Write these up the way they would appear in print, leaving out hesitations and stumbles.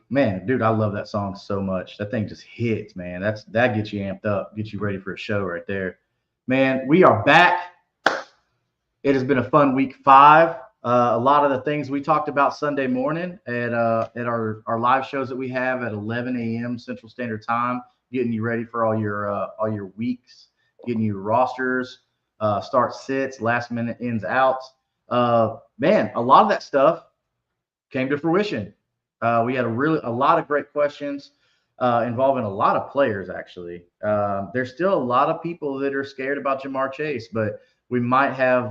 Man, dude, I love that song so much. That thing just hits, man. That gets you amped up, gets you ready for a show right there. Man, we are back. It has been a fun week 5. A lot of the things we talked about Sunday morning at our live shows that we have at 11 a.m. Central Standard Time, getting you ready for all your weeks, getting you rosters, start sits, last minute ins outs. Man, a lot of that stuff came to fruition. We had a lot of great questions involving a lot of players. Actually, there's still a lot of people that are scared about Jamar Chase, but we might have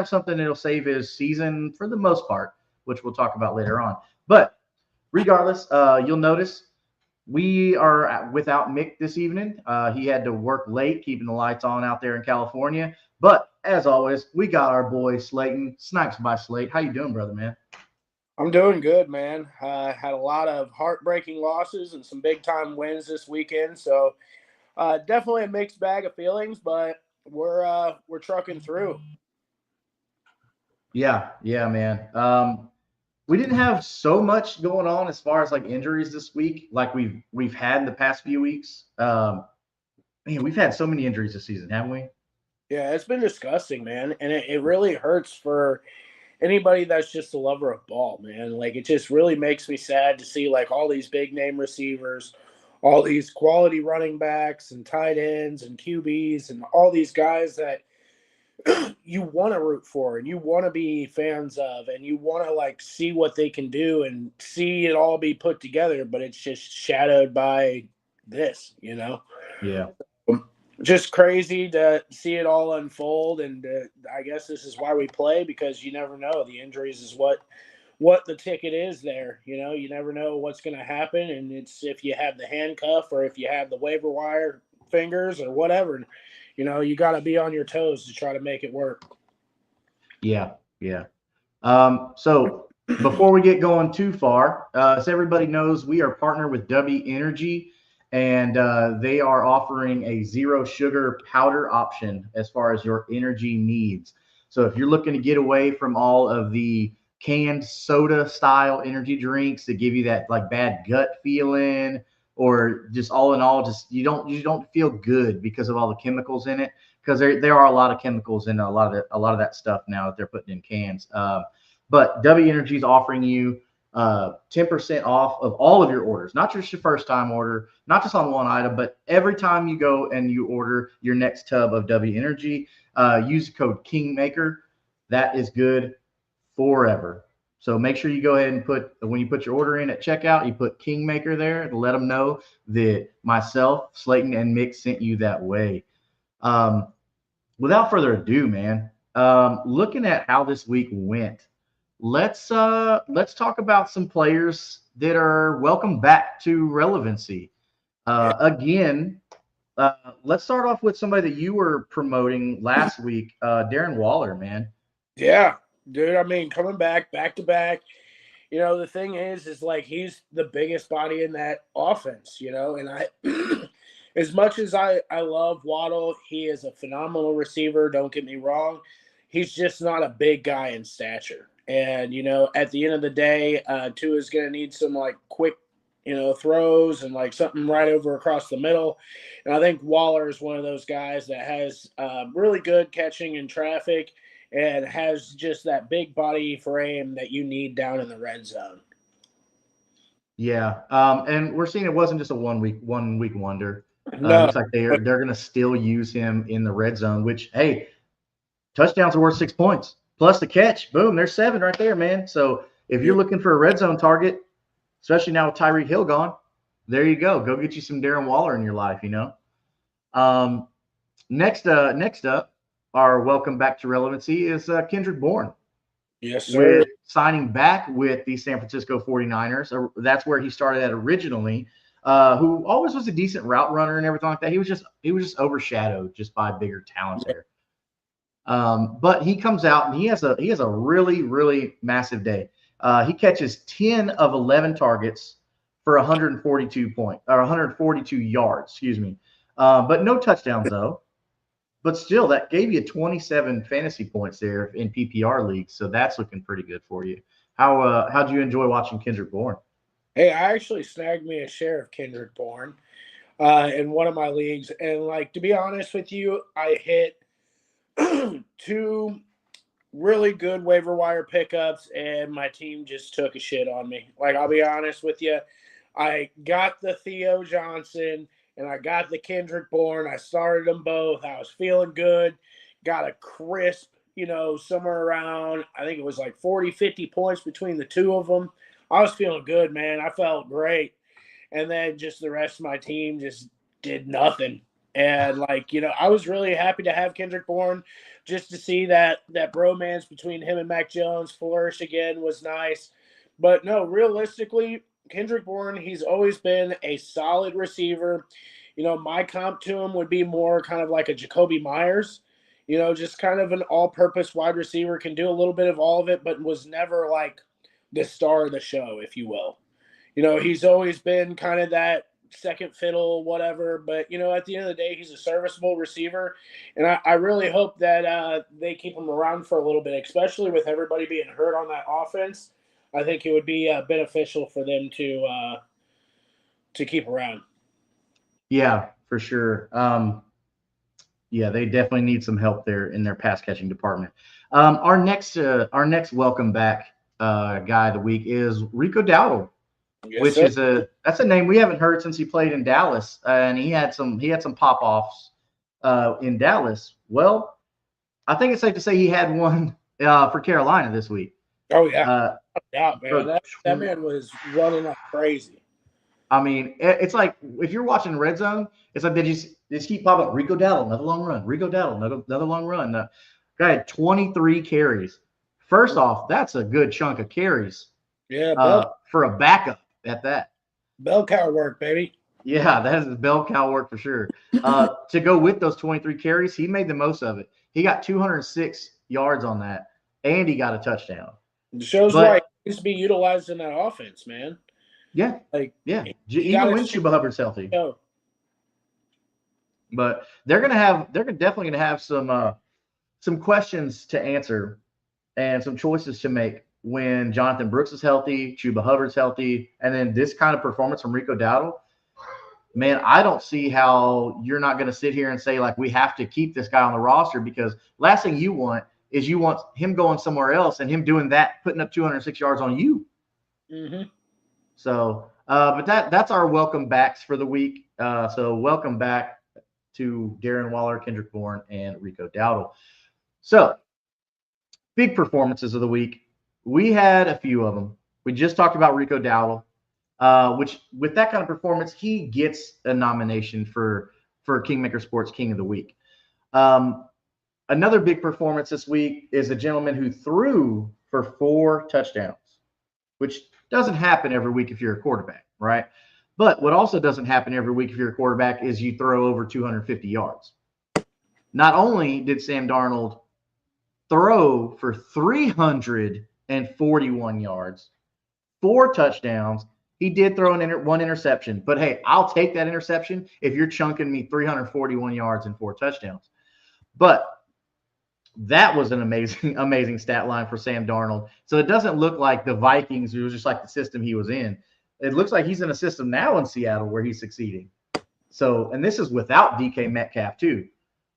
something that'll save his season for the most part, which we'll talk about later on. But regardless, you'll notice we are without Mick this evening. He had to work late, keeping the lights on out there in California. But as always, we got our boy Slayton, Snipes by Slate. How you doing, brother, man? I'm doing good, man. Had a lot of heartbreaking losses and some big time wins this weekend, so definitely a mixed bag of feelings, but we're trucking through. Yeah, man. We didn't have so much going on as far as like injuries this week, like we've had in the past few weeks. Man, we've had so many injuries this season, haven't we? Yeah, it's been disgusting, man, and it really hurts for anybody that's just a lover of ball, man. Like it just really makes me sad to see like all these big name receivers, all these quality running backs and tight ends and QBs and all these guys that you want to root for and you want to be fans of and you want to like see what they can do and see it all be put together, but it's just shadowed by this. Yeah. Just crazy to see it all unfold, and I guess this is why we play, because you never know. The injuries is what the ticket is there. You never know what's going to happen, and it's if you have the handcuff or if you have the waiver wire fingers or whatever. You got to be on your toes to try to make it work. Yeah. So before we get going too far, as everybody knows, we are partnered with W Energy, and they are offering a zero sugar powder option as far as your energy needs. So if you're looking to get away from all of the canned soda style energy drinks that give you that like bad gut feeling, or just all in all, just you don't feel good because of all the chemicals in it, because there are a lot of chemicals in a lot of that stuff now that they're putting in cans. But W Energy is offering you 10% off of all of your orders, not just your first time order, not just on one item, but every time you go and you order your next tub of W Energy. Use the code Kingmaker. That is good forever. So make sure you go ahead and when you put your order in at checkout, you put Kingmaker there to let them know that myself, Slayton, and Mick sent you that way. Um, Without further ado, man, looking at how this week went, let's talk about some players that are welcome back to relevancy. Again, let's start off with somebody that you were promoting last week, Darren Waller, man. Yeah, dude. I mean, coming back to back. The thing is like he's the biggest body in that offense. And I, as much as I love Waddle, he is a phenomenal receiver. Don't get me wrong. He's just not a big guy in stature. And at the end of the day, Tua is going to need some like quick, throws and like something right over across the middle. And I think Waller is one of those guys that has really good catching in traffic and has just that big body frame that you need down in the red zone. Yeah, and we're seeing it wasn't just a one week wonder. It No, looks like they're going to still use him in the red zone. Which, hey, touchdowns are worth 6 points plus the catch. Boom, there's 7 right there, man. So if you're looking for a red zone target, especially now with Tyreek Hill gone, there you go. Go get you some Darren Waller in your life. Um, next up, our welcome back to relevancy is Kendrick Bourne, yes, sir. with signing back with the San Francisco 49ers. That's where he started at originally. Who always was a decent route runner and everything like that. He was just overshadowed just by bigger talent there. But he comes out and he has a really, really massive day. He catches 10 of 11 targets for 142 yards, excuse me. But no touchdowns though. But still, that gave you 27 fantasy points there in PPR leagues, so that's looking pretty good for you. How'd you enjoy watching Kendrick Bourne? Hey, I actually snagged me a share of Kendrick Bourne in one of my leagues. And, like, to be honest with you, I hit two really good waiver wire pickups, and my team just took a shit on me. Like, I'll be honest with you. I got the Theo Johnson and I got the Kendrick Bourne. I started them both. I was feeling good. Got a crisp, somewhere around, I think it was like 40, 50 points between the two of them. I was feeling good, man. I felt great. And then just the rest of my team just did nothing. And like, I was really happy to have Kendrick Bourne just to see that bromance between him and Mac Jones flourish again was nice. But no, realistically, Kendrick Bourne, he's always been a solid receiver. My comp to him would be more kind of like a Jacoby Myers, just kind of an all-purpose wide receiver, can do a little bit of all of it, but was never like the star of the show, if you will. He's always been kind of that second fiddle, whatever. But, at the end of the day, he's a serviceable receiver. And I really hope that they keep him around for a little bit, especially with everybody being hurt on that offense. I think it would be beneficial for them to keep around. Yeah, for sure. Yeah, they definitely need some help there in their pass catching department. Our next welcome back guy of the week is Rico Dowdle, Yes, which sir. is that's a name we haven't heard since he played in Dallas, and he had some pop offs in Dallas. Well, I think it's safe to say he had one for Carolina this week. Oh, yeah. Uh, Yeah, man. so That man was running like crazy. I mean, it's like if you're watching Red Zone, it's like they just keep popping up. Rico Dowdle, another long run. Rico Dowdle, another long run. The guy had 23 carries. First off, that's a good chunk of carries Yeah, for a backup at that. bell cow work, baby. Yeah, that is bell cow work for sure. To go with those 23 carries, he made the most of it. He got 206 yards on that, and he got a touchdown. It shows why But he needs to be utilized in that offense, man. yeah, Like, yeah, he got even to when Chuba Hubbard's healthy. show. But they're definitely gonna have some questions to answer and some choices to make when Jonathan Brooks is healthy, Chuba Hubbard's healthy, and then this kind of performance from Rico Dowdle. Man, I don't see how you're not going to sit here and say like we have to keep this guy on the roster, because last thing you want is you want him going somewhere else and him doing that, putting up 206 yards on you. Mm-hmm. So, but that's our welcome backs for the week. So welcome back to Darren Waller, Kendrick Bourne, and Rico Dowdle. So big performances of the week. We had a few of them. We just talked about Rico Dowdle, which with that kind of performance, he gets a nomination for Kingmaker Sports King of the Week. Another big performance this week is a gentleman who threw for 4 touchdowns, which doesn't happen every week if you're a quarterback, right? But what also doesn't happen every week if you're a quarterback is you throw over 250 yards. Not only did Sam Darnold throw for 341 yards, 4 touchdowns. He did throw one interception, but hey, I'll take that interception if you're chunking me 341 yards and 4 touchdowns. But that was an amazing, amazing stat line for Sam Darnold. So it doesn't look like the Vikings, it was just like the system he was in. It looks like he's in a system now in Seattle where he's succeeding. So, and this is without DK Metcalf too.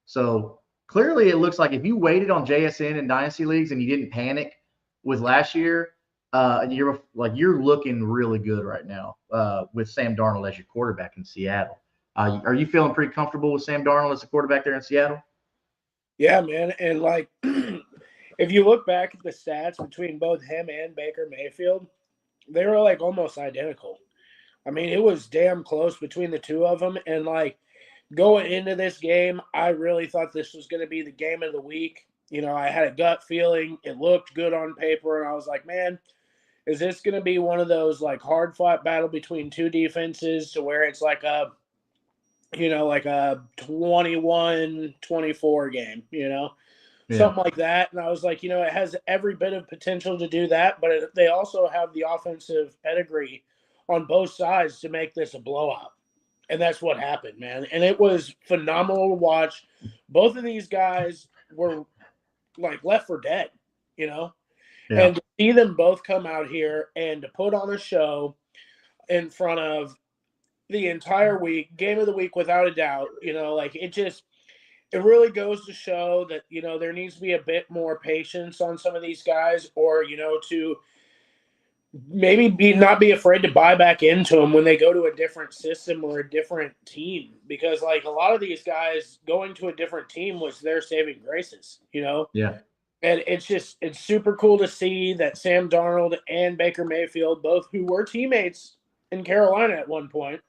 So clearly it looks like if you waited on JSN and Dynasty Leagues and you didn't panic with last year, you're looking really good right now with Sam Darnold as your quarterback in Seattle. Are you feeling pretty comfortable with Sam Darnold as a quarterback there in Seattle? Yeah, man. And like, if you look back at the stats between both him and Baker Mayfield, they were like almost identical. I mean, it was damn close between the two of them. And like going into this game, I really thought this was going to be the game of the week. I had a gut feeling. It looked good on paper. And I was like, man, is this going to be one of those like hard fought battle between two defenses to where it's like like a 21-24 game, something like that. And I was like, it has every bit of potential to do that, but they also have the offensive pedigree on both sides to make this a blowout. And that's what happened, man. And it was phenomenal to watch. Both of these guys were like left for dead, Yeah. and to see them both come out here and to put on a show. in front of the entire week, game of the week without a doubt. Like it really goes to show that there needs to be a bit more patience on some of these guys, or to maybe not be afraid to buy back into them when they go to a different system or a different team, because like a lot of these guys going to a different team was their saving graces. Yeah. And it's super cool to see that Sam Darnold and Baker Mayfield, both who were teammates in Carolina at one point,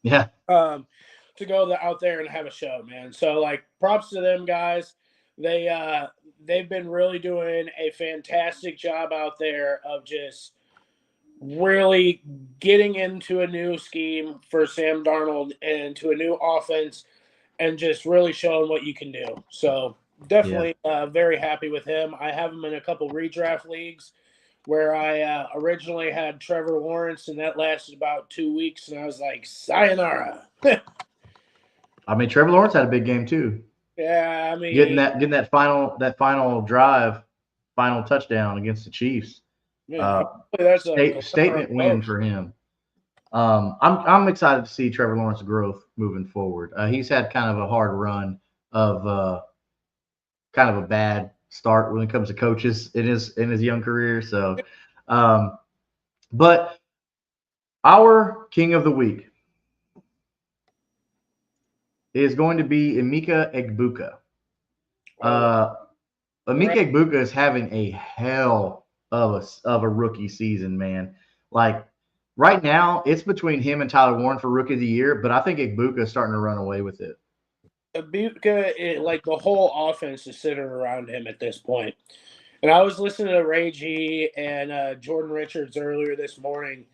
Yeah. to go out there and have a show, man. So like props to them guys. They've been really doing a fantastic job out there of just really getting into a new scheme for Sam Darnold and to a new offense, and just really showing what you can do. So definitely very happy with him. I have him in a couple redraft leagues where I originally had Trevor Lawrence, and that lasted about 2 weeks, and I was like, sayonara. I mean, Trevor Lawrence had a big game too. Yeah, I mean, Getting that final drive, final touchdown against the Chiefs. man, that's a Statement win for him. I'm excited to see Trevor Lawrence's growth moving forward. He's had kind of a hard run of kind of a bad start when it comes to coaches in his young career. So, but our king of the week is going to be Emeka Egbuka. Emeka Egbuka is having a hell of a rookie season, man. Like right now, it's between him and Tyler Warren for rookie of the year, but I think Egbuka is starting to run away with it. Egbuka, like the whole offense is centered around him at this point. And I was listening to Ray G and Jordan Richards earlier this morning,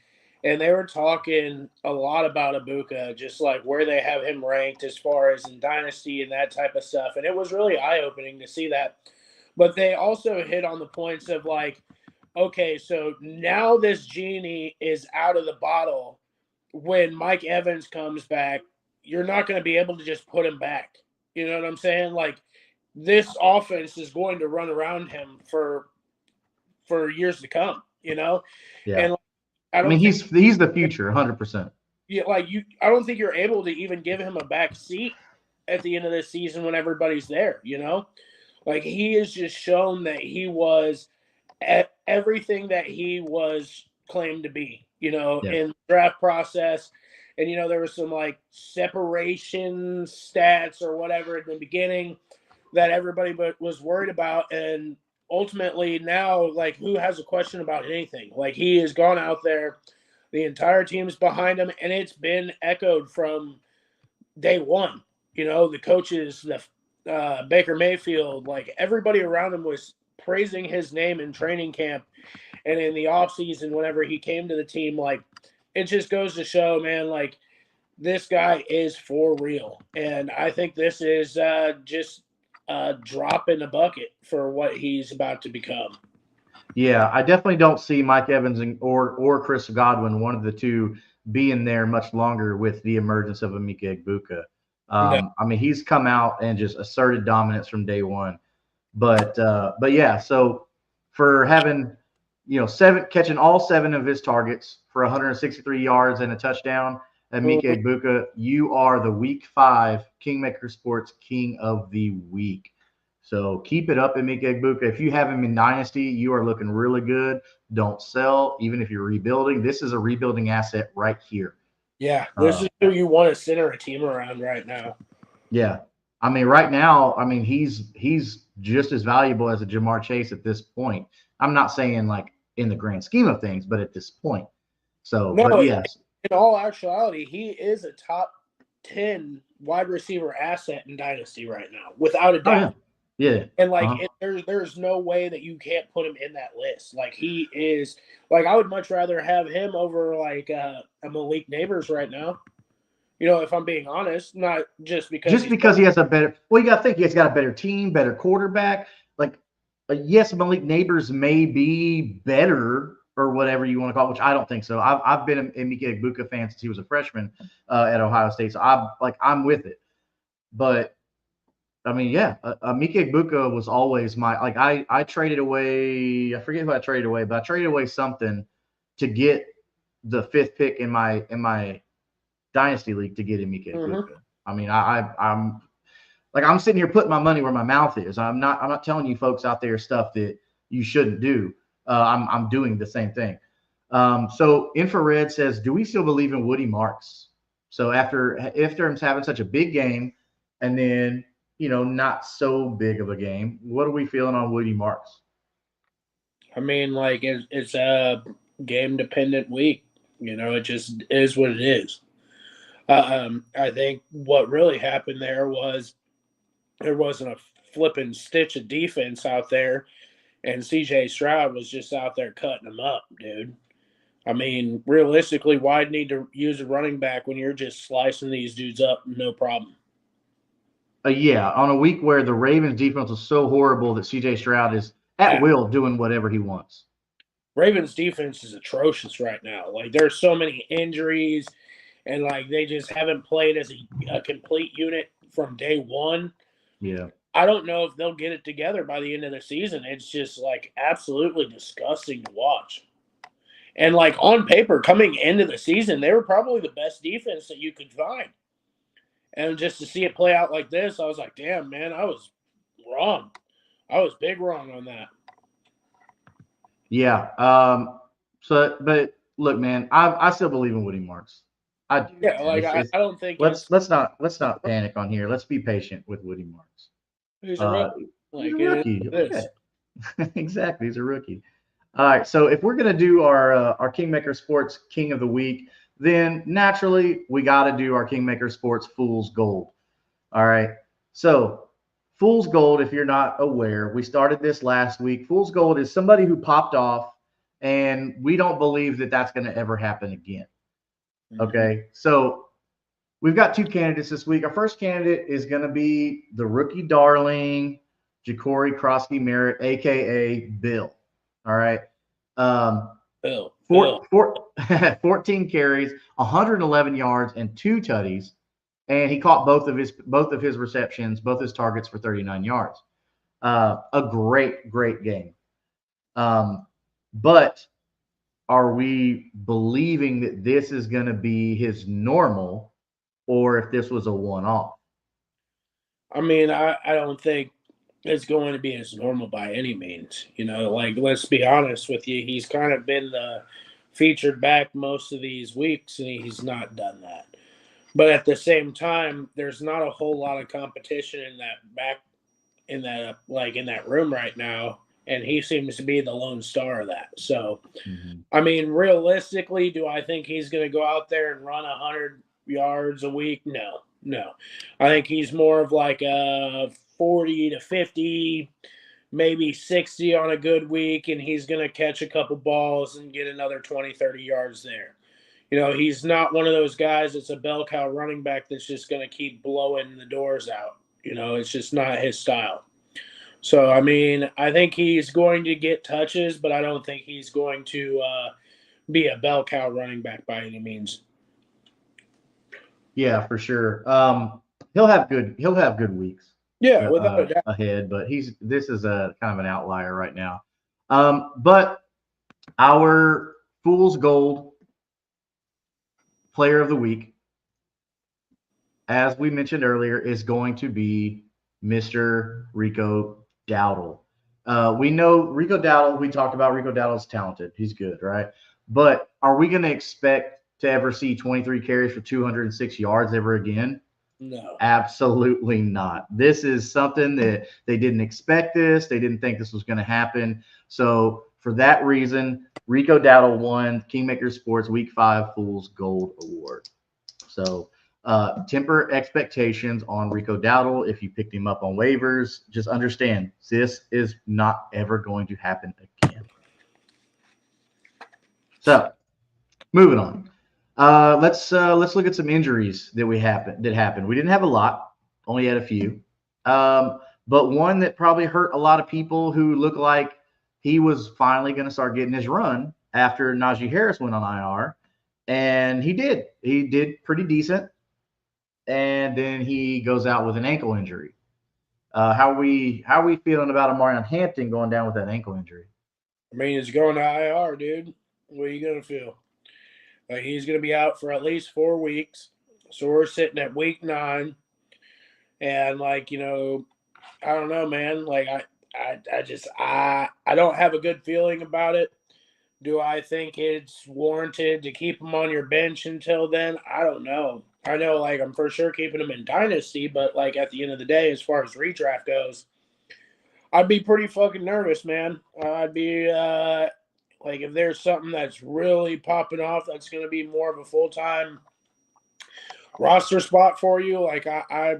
and they were talking a lot about Egbuka, just like where they have him ranked as far as in Dynasty and that type of stuff. And it was really eye-opening to see that. But they also hit on the points of like, okay, so now this genie is out of the bottle. When Mike Evans comes back, you're not going to be able to just put him back. You know what I'm saying? Like, this offense is going to run around him for years to come, Yeah. And like, I mean, he's the future, 100%. Yeah, like I don't think you're able to even give him a back seat at the end of this season when everybody's there, Like he has just shown that he was at everything that he was claimed to be, in the draft process. And there was some like separation stats or whatever at the beginning that everybody was worried about, and ultimately now, like, who has a question about anything? Like, he has gone out there, the entire team's behind him, and it's been echoed from day one. The coaches, the Baker Mayfield, like everybody around him was praising his name in training camp and in the offseason whenever he came to the team. Like, it just goes to show, man, like, this guy is for real. And I think this is just a drop in the bucket for what he's about to become. Yeah, I definitely don't see Mike Evans or Chris Godwin, one of the two, being there much longer with the emergence of Emeka Egbuka. No. I mean, he's come out and just asserted dominance from day one. But yeah, so for having catching all 7 of his targets for 163 yards and a touchdown, Emeka Egbuka, you are the Week 5 Kingmaker Sports King of the Week. So keep it up, Emeka Egbuka. If you have him in Dynasty, you are looking really good. Don't sell, even if you're rebuilding. This is a rebuilding asset right here. Yeah, this is who you want to center a team around right now. Yeah. I mean, right now, I mean, he's just as valuable as a Jamar Chase at this point. I'm not saying like in the grand scheme of things, but at this point. So, no, but yes. In all actuality, he is a top 10 wide receiver asset in Dynasty right now, without a doubt. Oh, yeah. And like, there's no way that you can't put him in that list. Like, he is, like, I would much rather have him over like a Malik Neighbors right now. If I'm being honest, not just because he has a better. Well, you got to think he's got a better team, better quarterback. Like, yes, Malik Neighbors may be better or whatever you want to call it, which I don't think so. I've been an Emeka Egbuka fan since he was a freshman at Ohio State, so I'm with it. But I mean, yeah, Emeka Egbuka was always I traded away. I forget who I traded away, but I traded away something to get the fifth pick in my dynasty league to get Emeka Mm-hmm. Egbuka. I mean, I'm like I'm sitting here putting my money where my mouth is. I'm not telling you folks out there stuff that you shouldn't do. I'm doing the same thing. So Infrared says, do we still believe in Woody Marks? So after him having such a big game, and then not so big of a game, what are we feeling on Woody Marks? I mean, like it's a game dependent week. It just is what it is. I think what really happened there wasn't a flipping stitch of defense out there, and C.J. Stroud was just out there cutting them up, dude. I mean, realistically, why need to use a running back when you're just slicing these dudes up, no problem? Yeah, on a week where the Ravens defense was so horrible that C.J. Stroud is at Yeah. will doing whatever he wants. Ravens defense is atrocious right now. Like there's so many injuries, and like they just haven't played as a complete unit from day one. Yeah. I don't know if they'll get it together by the end of the season. It's just like absolutely disgusting to watch. And like on paper, coming into the season, they were probably the best defense that you could find. And just to see it play out like this, I was like, damn, man, I was wrong. I was big wrong on that. Yeah. But look, man, I still believe in Woody Marks. I do, Yeah, man. like It's I don't think let's it's let's not panic on here. Let's be patient with Woody Marks. he's a rookie. Uh, he's a Like it rookie. is. Exactly, he's a rookie. All right, so if we're gonna do our Kingmaker Sports King of the Week, then naturally we got to do our Kingmaker Sports Fool's Gold. All right, so Fool's Gold, if you're not aware, we started this last week. Fool's Gold is somebody who popped off, and we don't believe that that's going to ever happen again. Mm-hmm. Okay, so we've got two candidates this week. Our first candidate is going to be the rookie darling, Ja'Cory Krosky Merritt, aka Bill. All right. Um, Bill. 14 carries, 111 yards, and two tutties, and he caught both of his receptions, both his targets for 39 yards. A great game. But are we believing that this is going to be his normal, or if this was a one-off? I mean, I don't think it's going to be as normal by any means. Like let's be honest with you, he's kind of been the featured back most of these weeks, and he's not done that. But at the same time, there's not a whole lot of competition in that back in that room right now, and he seems to be the lone star of that. So, Mm-hmm. I mean, realistically, do I think he's going to go out there and run 100 yards a week? No, no. I think he's more of like a 40 to 50, maybe 60 on a good week, and he's going to catch a couple balls and get another 20, 30 yards there. He's not one of those guys that's a bell cow running back that's just going to keep blowing the doors out. It's just not his style. So, I mean, I think he's going to get touches, but I don't think he's going to be a bell cow running back by any means. Yeah, for sure. He'll have good weeks Yeah, without a doubt. ahead, but this is a kind of an outlier right now. But our Fool's Gold Player of the Week, as we mentioned earlier, is going to be Mr. Rico Dowdle. We know Rico Dowdle. We talked about Rico Dowdle's talented. He's good, right? But are we going to expect to ever see 23 carries for 206 yards ever again? No. Absolutely not. This is something that they didn't expect this. They didn't think this was going to happen. So for that reason, Rico Dowdle won Kingmaker Sports Week 5 Fool's Gold Award. So temper expectations on Rico Dowdle. If you picked him up on waivers, just understand this is not ever going to happen again. So moving on. Let's look at some injuries that happened. We didn't have a lot, only had a few. But one that probably hurt a lot of people who looked like he was finally going to start getting his run after Najee Harris went on IR, and he did. He did pretty decent, and then he goes out with an ankle injury. How are we feeling about Amarion Hampton going down with that ankle injury? I mean, he's going to IR, dude. What are you going to feel? Like he's going to be out for at least 4 weeks. So we're sitting at week 9, and like I don't know, man. Like I don't have a good feeling about it. Do I think it's warranted to keep him on your bench until then? I don't know. I know, like, I'm for sure keeping him in Dynasty, but, like, at the end of the day, as far as redraft goes, I'd be pretty fucking nervous, man. I'd be, like, if there's something that's really popping off that's going to be more of a full-time roster spot for you, like, I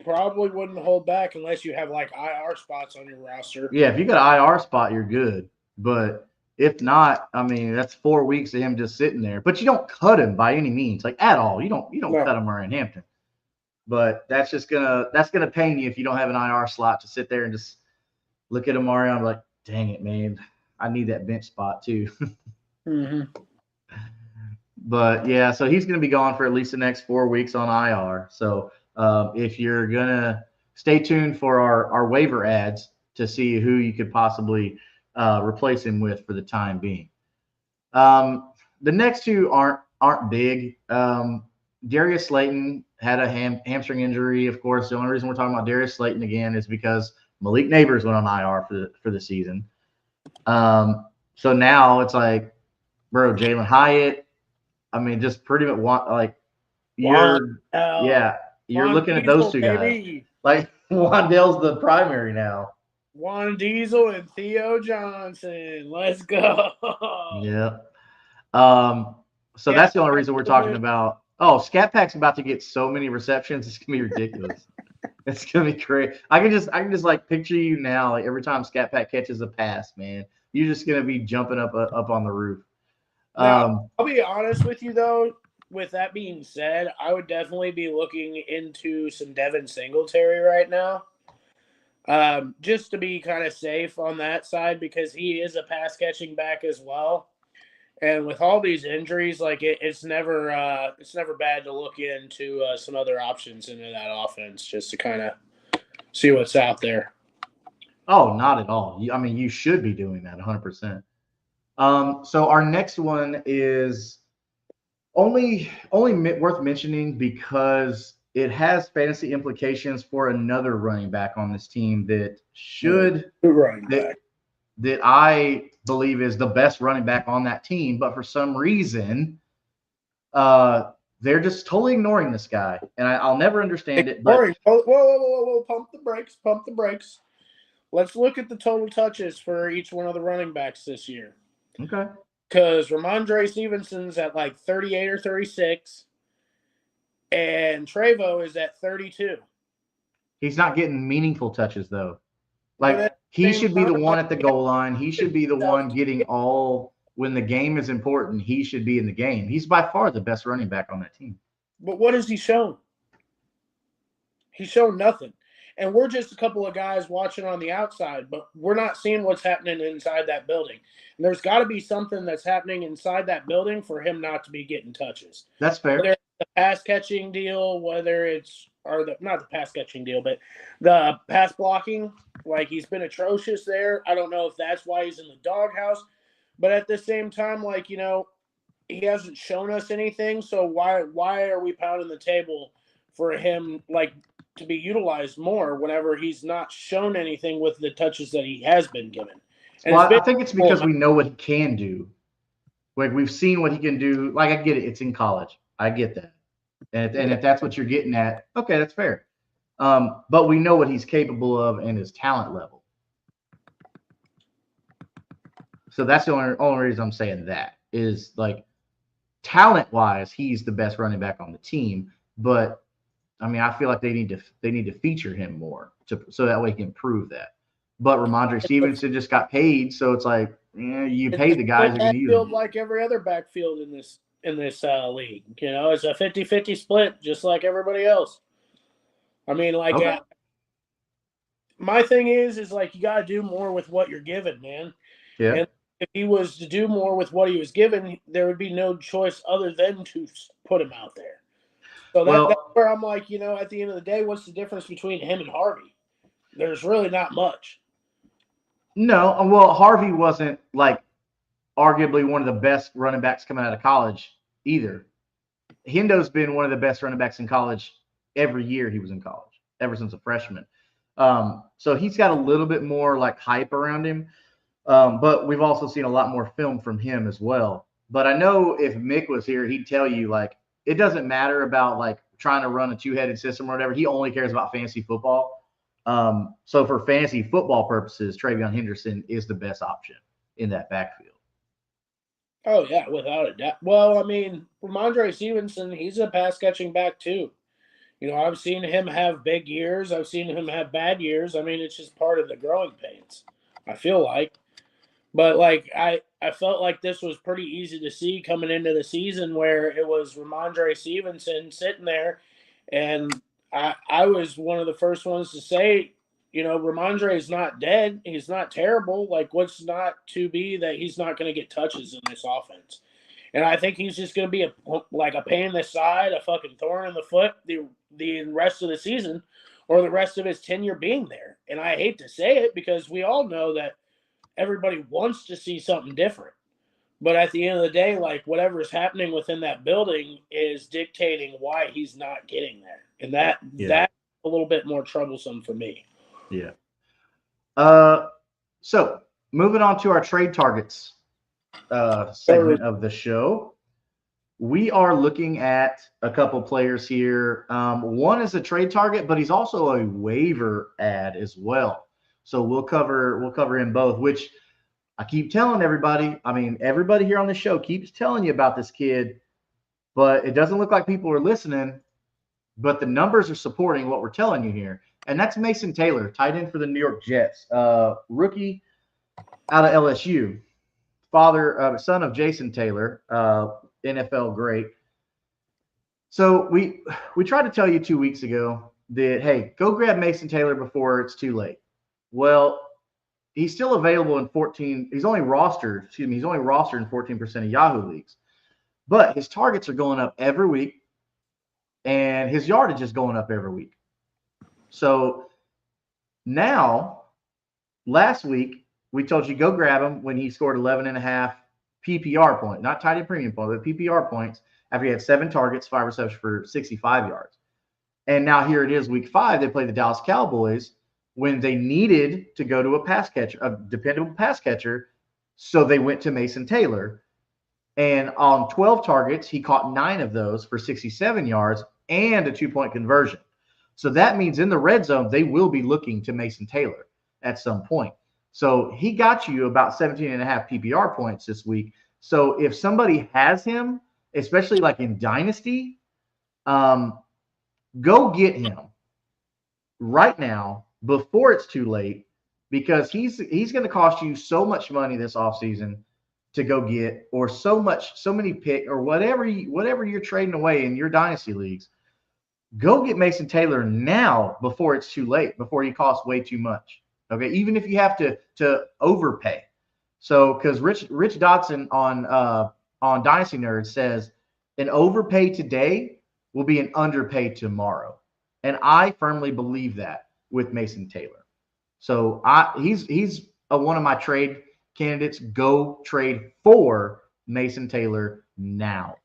probably wouldn't hold back unless you have, like, IR spots on your roster. Yeah, if you got an IR spot, you're good. But if not, I mean, that's 4 weeks of him just sitting there. But you don't cut him by any means, like at all. You don't cut him Ryan Hampton. But that's gonna pain you if you don't have an IR slot to sit there and just look at Amari and be like, dang it, man, I need that bench spot too. Mm-hmm. But yeah, so he's gonna be gone for at least the next 4 weeks on IR. So if you're gonna stay tuned for our waiver ads to see who you could possibly replace him with for the time being. The next two aren't big. Darius Slayton had a hamstring injury. Of course, the only reason we're talking about Darius Slayton again is because Malik Neighbors went on IR for the season. So now it's like, bro, Jalen Hyatt. I mean, just pretty much like you're looking at those two guys. Like Wandale's the primary now. Juan Diesel and Theo Johnson. Let's go. Yeah. So that's the only reason we're talking about. Oh, Scat Pack's about to get so many receptions. It's gonna be ridiculous. It's gonna be crazy. I can just like picture you now. Like every time Scat Pack catches a pass, man, you're just gonna be jumping up on the roof. Now, I'll be honest with you though. With that being said, I would definitely be looking into some Devin Singletary right now. Just to be kind of safe on that side because he is a pass catching back as well. And with all these injuries, like it's never bad to look into some other options into that offense just to kind of see what's out there. Oh, not at all. I mean, you should be doing that 100%. So our next one is only worth mentioning because it has fantasy implications for another running back on this team that that I believe is the best running back on that team, but for some reason, they're just totally ignoring this guy, and I'll never understand it. But whoa! Pump the brakes. Let's look at the total touches for each one of the running backs this year. Okay. Because Ramondre Stevenson's at like 38 or 36, and Trevo is at 32. He's not getting meaningful touches though. Like he should be the one at the goal line. He should be the one getting all when the game is important. He should be in the game. He's by far the best running back on that team. But what has he shown? He's shown nothing. And we're just a couple of guys watching on the outside, but we're not seeing what's happening inside that building. And there's got to be something that's happening inside that building for him not to be getting touches. That's fair. Whether it's the pass catching deal, whether it's not the pass catching deal, but the pass blocking, like he's been atrocious there. I don't know if that's why he's in the doghouse, but at the same time, like he hasn't shown us anything. So why are we pounding the table for him like to be utilized more whenever he's not shown anything with the touches that he has been given? And well, I think it's because we know what he can do. Like we've seen what he can do. Like I get it. It's in college. I get that. And if that's what you're getting at, okay, that's fair. But we know what he's capable of and his talent level. So that's the only reason I'm saying that is like talent-wise, he's the best running back on the team. But I mean, I feel like they need to feature him more so that way he can prove that. But Ramondre Stevenson just got paid, so it's like you pay the guys who can use him. Like every other backfield in this league, it's a 50-50 split, just like everybody else. I mean, like my thing is like you got to do more with what you're given, man. Yeah. And if he was to do more with what he was given, there would be no choice other than to put him out there. So that's where I'm like, at the end of the day, what's the difference between him and Harvey? There's really not much. No, well, Harvey wasn't like arguably one of the best running backs coming out of college either. Hendo's been one of the best running backs in college every year he was in college, ever since a freshman. So he's got a little bit more like hype around him. But we've also seen a lot more film from him as well. But I know if Mick was here, he'd tell you like it doesn't matter about like trying to run a two-headed system or whatever. He only cares about fantasy football. So for fantasy football purposes, Travion Henderson is the best option in that backfield. Oh yeah, without a doubt. Well, I mean, Ramondre Stevenson, he's a pass catching back too. I've seen him have big years. I've seen him have bad years. I mean, it's just part of the growing pains, I feel like. But like I felt like this was pretty easy to see coming into the season where it was Ramondre Stevenson sitting there, and I was one of the first ones to say, Ramondre is not dead. He's not terrible. Like, what's not to be that he's not going to get touches in this offense? And I think he's just going to be a pain in the side, a fucking thorn in the foot the rest of the season, or the rest of his tenure being there. And I hate to say it because we all know that everybody wants to see something different. But at the end of the day, like whatever's happening within that building is dictating why he's not getting there. And that's a little bit more troublesome for me. Yeah. So moving on to our trade targets segment of the show. We are looking at a couple players here. One is a trade target, but he's also a waiver ad as well. So we'll cover him both, which I keep telling everybody. I mean, everybody here on the show keeps telling you about this kid, but it doesn't look like people are listening. But the numbers are supporting what we're telling you here. And that's Mason Taylor, tight end for the New York Jets, rookie out of LSU, son of Jason Taylor, NFL great. So we tried to tell you 2 weeks ago that, hey, go grab Mason Taylor before it's too late. Well, he's still available in 14. He's only rostered in 14% of Yahoo leagues. But his targets are going up every week, and his yardage is going up every week. So now, last week, we told you go grab him when he scored 11.5 PPR points, not tight end premium points, but PPR points after he had 7 targets, 5 receptions for 65 yards. And now here it is, week 5, they play the Dallas Cowboys when they needed to go to a dependable pass catcher, so they went to Mason Taylor. And on 12 targets, he caught 9 of those for 67 yards and a 2-point conversion. So that means in the red zone, they will be looking to Mason Taylor at some point. So he got you about 17.5 PPR points this week. So if somebody has him, especially like in Dynasty, go get him right now before it's too late, because he's going to cost you so much money this offseason to go get, or so many pick, or whatever you're trading away in your Dynasty leagues. Go get Mason Taylor now before it's too late, before he costs way too much. Okay, even if you have to overpay. So because Rich Dotson on Dynasty Nerds says an overpay today will be an underpay tomorrow, and I firmly believe that with Mason Taylor. So he's one of my trade candidates. Go trade for Mason Taylor now.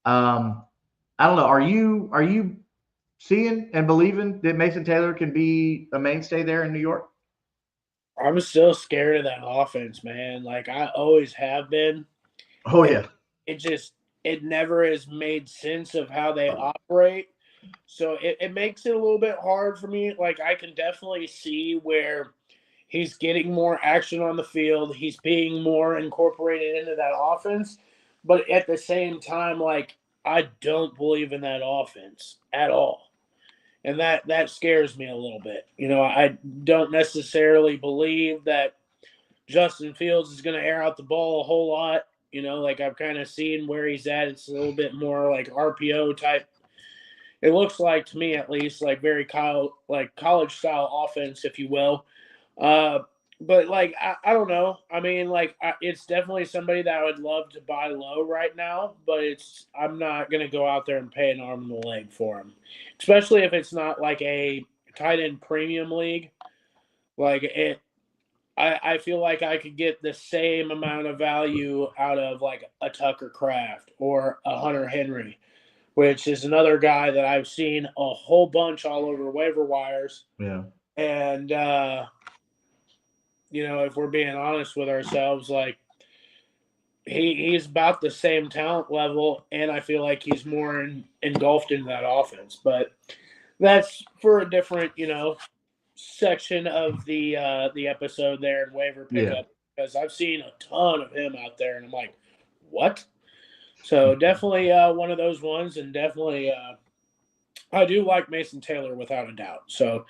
I don't know. Are you seeing and believing that Mason Taylor can be a mainstay there in New York? I'm still scared of that offense, man. Like I always have been. Oh yeah. It never has made sense of how they operate. So it makes it a little bit hard for me. Like I can definitely see where he's getting more action on the field. He's being more incorporated into that offense. But at the same time, like I don't believe in that offense at all. And that scares me a little bit. I don't necessarily believe that Justin Fields is going to air out the ball a whole lot. Like I've kind of seen where he's at. It's a little bit more like RPO type. It looks like to me, at least, like very college style offense, if you will. But like I don't know. I mean, like it's definitely somebody that I would love to buy low right now, but I'm not gonna go out there and pay an arm and a leg for him, especially if it's not like a tight end premium league. Like I feel like I could get the same amount of value out of like a Tucker Craft or a Hunter Henry, which is another guy that I've seen a whole bunch all over waiver wires. Yeah. And, if we're being honest with ourselves, like he's about the same talent level, and I feel like he's more engulfed into that offense. But that's for a different, section of the episode there in waiver Yeah. pickup, because I've seen a ton of him out there, and I'm like, what? So definitely one of those ones, and definitely I do like Mason Taylor without a doubt. So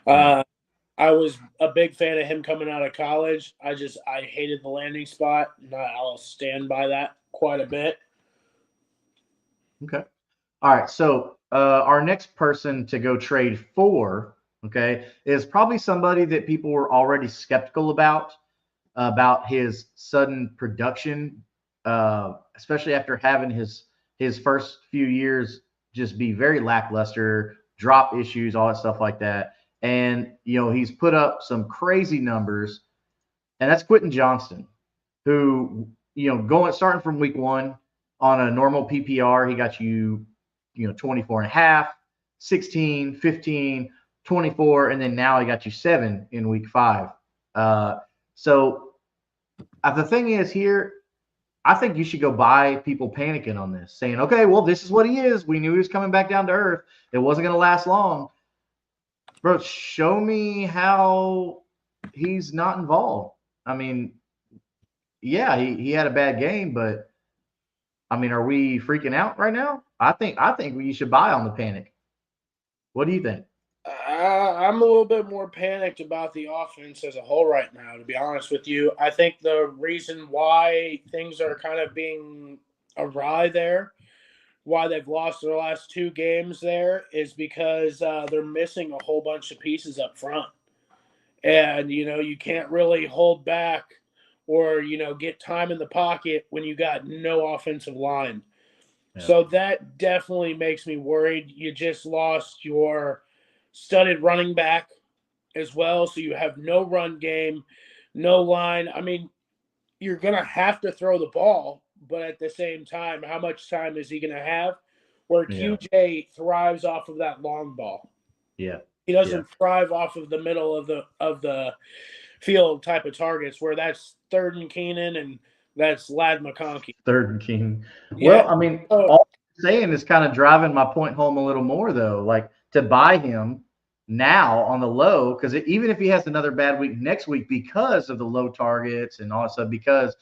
Yeah. I was a big fan of him coming out of college. I hated the landing spot, and I'll stand by that quite a bit. Okay. All right. So our next person to go trade for, okay, is probably somebody that people were already skeptical about his sudden production, especially after having his first few years just be very lackluster, drop issues, all that stuff like that. And he's put up some crazy numbers, and that's Quentin Johnston, who going starting from week one on a normal PPR, he got you 24 and a half, 16, 15, 24, and then now he got you 7 in week 5. So the thing is here, I think you should go buy people panicking on this, saying, okay, well, this is what he is. We knew he was coming back down to earth. It wasn't going to last long. Bro, show me how he's not involved. I mean, yeah, he had a bad game, but I mean, are we freaking out right now? I think we should buy on the panic. What do you think? I'm a little bit more panicked about the offense as a whole right now, to be honest with you. I think the reason why things are kind of being awry there, why they've lost their last 2 games there, is because they're missing a whole bunch of pieces up front. And, you can't really hold back or, get time in the pocket when you got no offensive line. Yeah. So that definitely makes me worried. You just lost your studded running back as well. So you have no run game, no line. I mean, you're going to have to throw the ball, but at the same time, how much time is he going to have? Where Yeah. QJ thrives off of that long ball. Yeah. He doesn't thrive off of the middle of the field type of targets, where that's third and Keenan and that's Lad McConkey. Third and King. Yeah. Well, I mean, So, all I'm saying is kind of driving my point home a little more, though. Like to buy him now on the low, because even if he has another bad week next week because of the low targets and all that stuff, because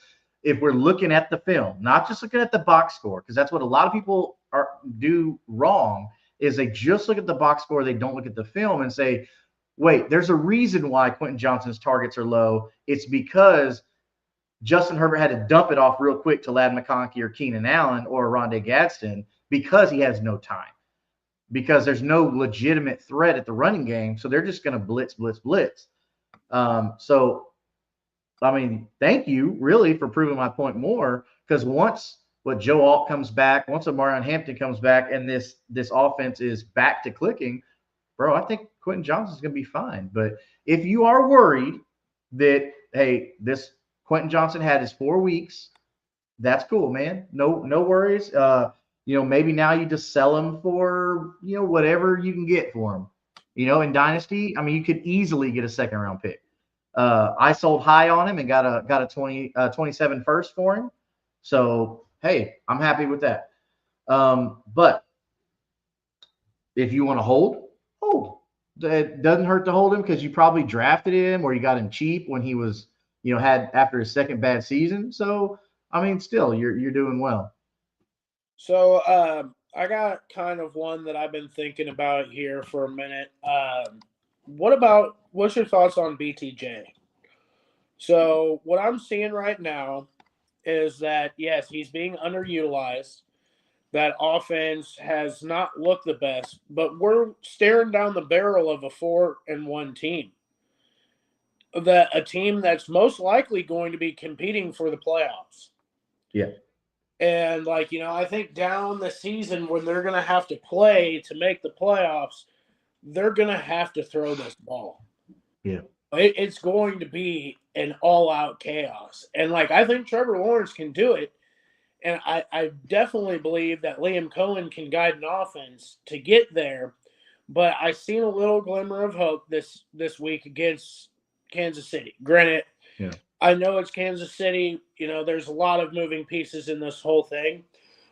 if we're looking at the film, not just looking at the box score, because that's what a lot of people do wrong, is they just look at the box score, they don't look at the film and say, wait, there's a reason why Quentin Johnston's targets are low. It's because Justin Herbert had to dump it off real quick to Lad McConkey or Keenan Allen or Rondé Gadsden because he has no time, because there's no legitimate threat at the running game. So they're just going to blitz, blitz, blitz. So, I mean, thank you really for proving my point more, because once Joe Alt comes back, once Amarion Hampton comes back, and this offense is back to clicking, bro, I think Quentin Johnston's going to be fine. But if you are worried that, hey, this Quentin Johnston had his 4 weeks, that's cool, man. No worries. Maybe now you just sell him for, whatever you can get for him. In Dynasty, I mean, you could easily get a second round pick. I sold high on him and got a 27 first for him. So, hey, I'm happy with that. But if you want to hold, it doesn't hurt to hold him, because you probably drafted him or you got him cheap when he was, had after his second bad season. So, I mean, still, you're doing well. So I got kind of one that I've been thinking about here for a minute. What's your thoughts on BTJ? So what I'm seeing right now is that, yes, he's being underutilized. That offense has not looked the best, but we're staring down the barrel of a 4-1 team. A team that's most likely going to be competing for the playoffs. Yeah. And, I think down the season when they're going to have to play to make the playoffs, they're going to have to throw this ball. Yeah. It's going to be an all-out chaos. And, like, I think Trevor Lawrence can do it. And I definitely believe that Liam Cohen can guide an offense to get there. But I seen a little glimmer of hope this week against Kansas City. Granted, Yeah. I know it's Kansas City. You know, there's a lot of moving pieces in this whole thing.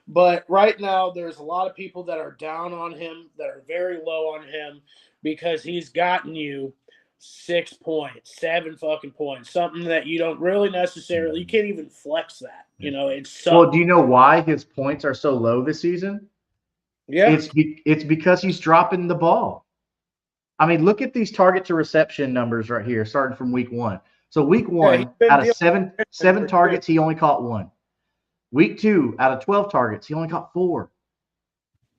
But right now, there's a lot of people that are down on him, that are very low on him, because he's gotten you 6 points, 7 fucking points, something that you don't really necessarily, you can't even flex that. You know, it's Well, something. do you know why his points are so low this season? Yeah. It's because he's dropping the ball. I mean, look at these target to reception numbers right here, starting from week 1. So week Yeah, he's 1, been out of dealing with seven injury, too. targets, he only caught 1. Week 2, out of 12 targets, he only caught 4.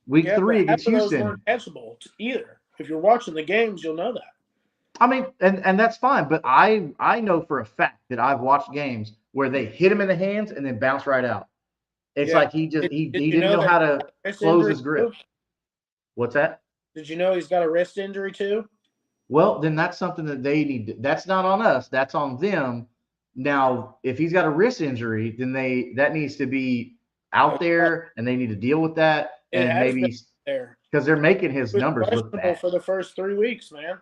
Week Yeah, but 3 half against of those Houston. weren't catchable either. If you're watching the games, you'll know that. I mean, and that's fine, but I know for a fact that I've watched games where they hit him in the hands and then bounce right out. It's Yeah. like he just he Did you didn't know know that how he's to got a wrist close injury his too? grip. What's that? Did you know he's got a wrist injury too? Well, then that's something that they need to, that's not on us, that's on them. Now, if he's got a wrist injury, then that needs to be out there and they need to deal with that It and has been maybe there. because they're making his He was numbers look questionable bad. for the first 3 weeks, man.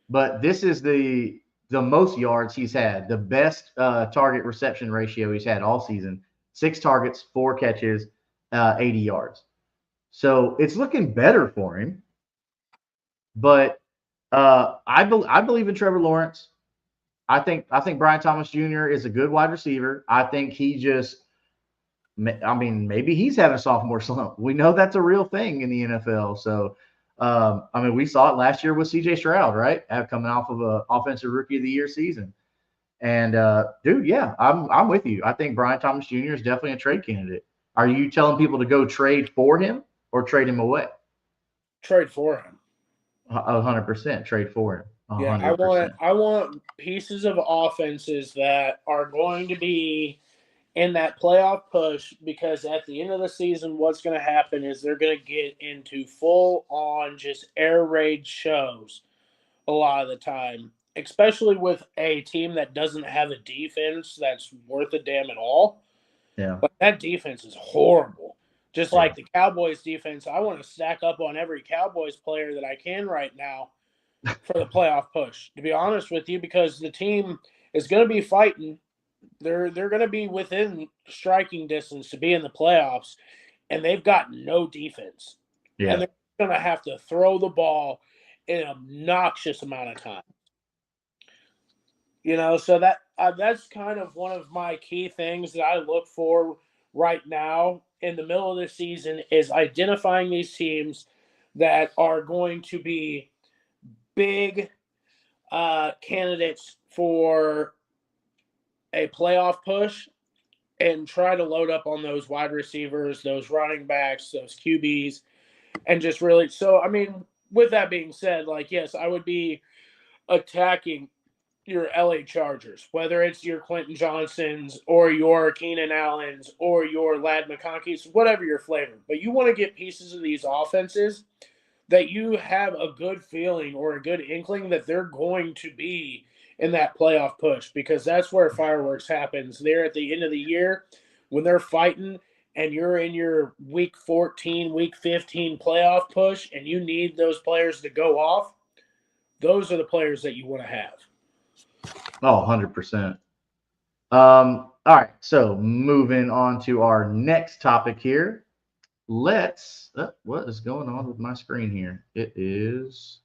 But this is the most yards he's had, the best target reception ratio he's had all season. 6 targets, 4 catches, 80 yards. So it's looking better for him. But I believe in Trevor Lawrence. I think Brian Thomas Jr. is a good wide receiver. I think he just, I mean, maybe he's having a sophomore slump. We know that's a real thing in the NFL. So, I mean, we saw it last year with C.J. Stroud, right? Coming off of an offensive rookie of the year season. And dude, yeah, I'm with you. I think Brian Thomas Jr. is definitely a trade candidate. Are you telling people to go trade for him or trade him away? Trade for him. 100% trade for him. Yeah, 100%. I want pieces of offenses that are going to be in that playoff push, because at the end of the season, what's going to happen is they're going to get into full on just air raid shows a lot of the time, especially with a team that doesn't have a defense that's worth a damn at all. Yeah. But that defense is horrible. Just Yeah. like the Cowboys defense, I want to stack up on every Cowboys player that I can right now for the playoff push, to be honest with you, because the team is going to be fighting. They're going to be within striking distance to be in the playoffs, and they've got no defense. And Yeah. they're going to have to throw the ball in an obnoxious amount of time. You know, so that's kind of one of my key things that I look for right now in the middle of the season, is identifying these teams that are going to be big candidates for a playoff push, and try to load up on those wide receivers, those running backs, those QBs, and just really. So, I mean, with that being said, like, yes, I would be attacking your LA Chargers, whether it's your Quentin Johnsons or your Keenan Allens or your Lad McConkeys, whatever your flavor. But you want to get pieces of these offenses that you have a good feeling or a good inkling that they're going to be in that playoff push, because that's where fireworks happens. They're at the end of the year when they're fighting and you're in your week 14, week 15 playoff push and you need those players to go off. Those are the players that you want to have. Oh, 100%. All right. So moving on to our next topic here. Let's, what is going on with my screen here? It is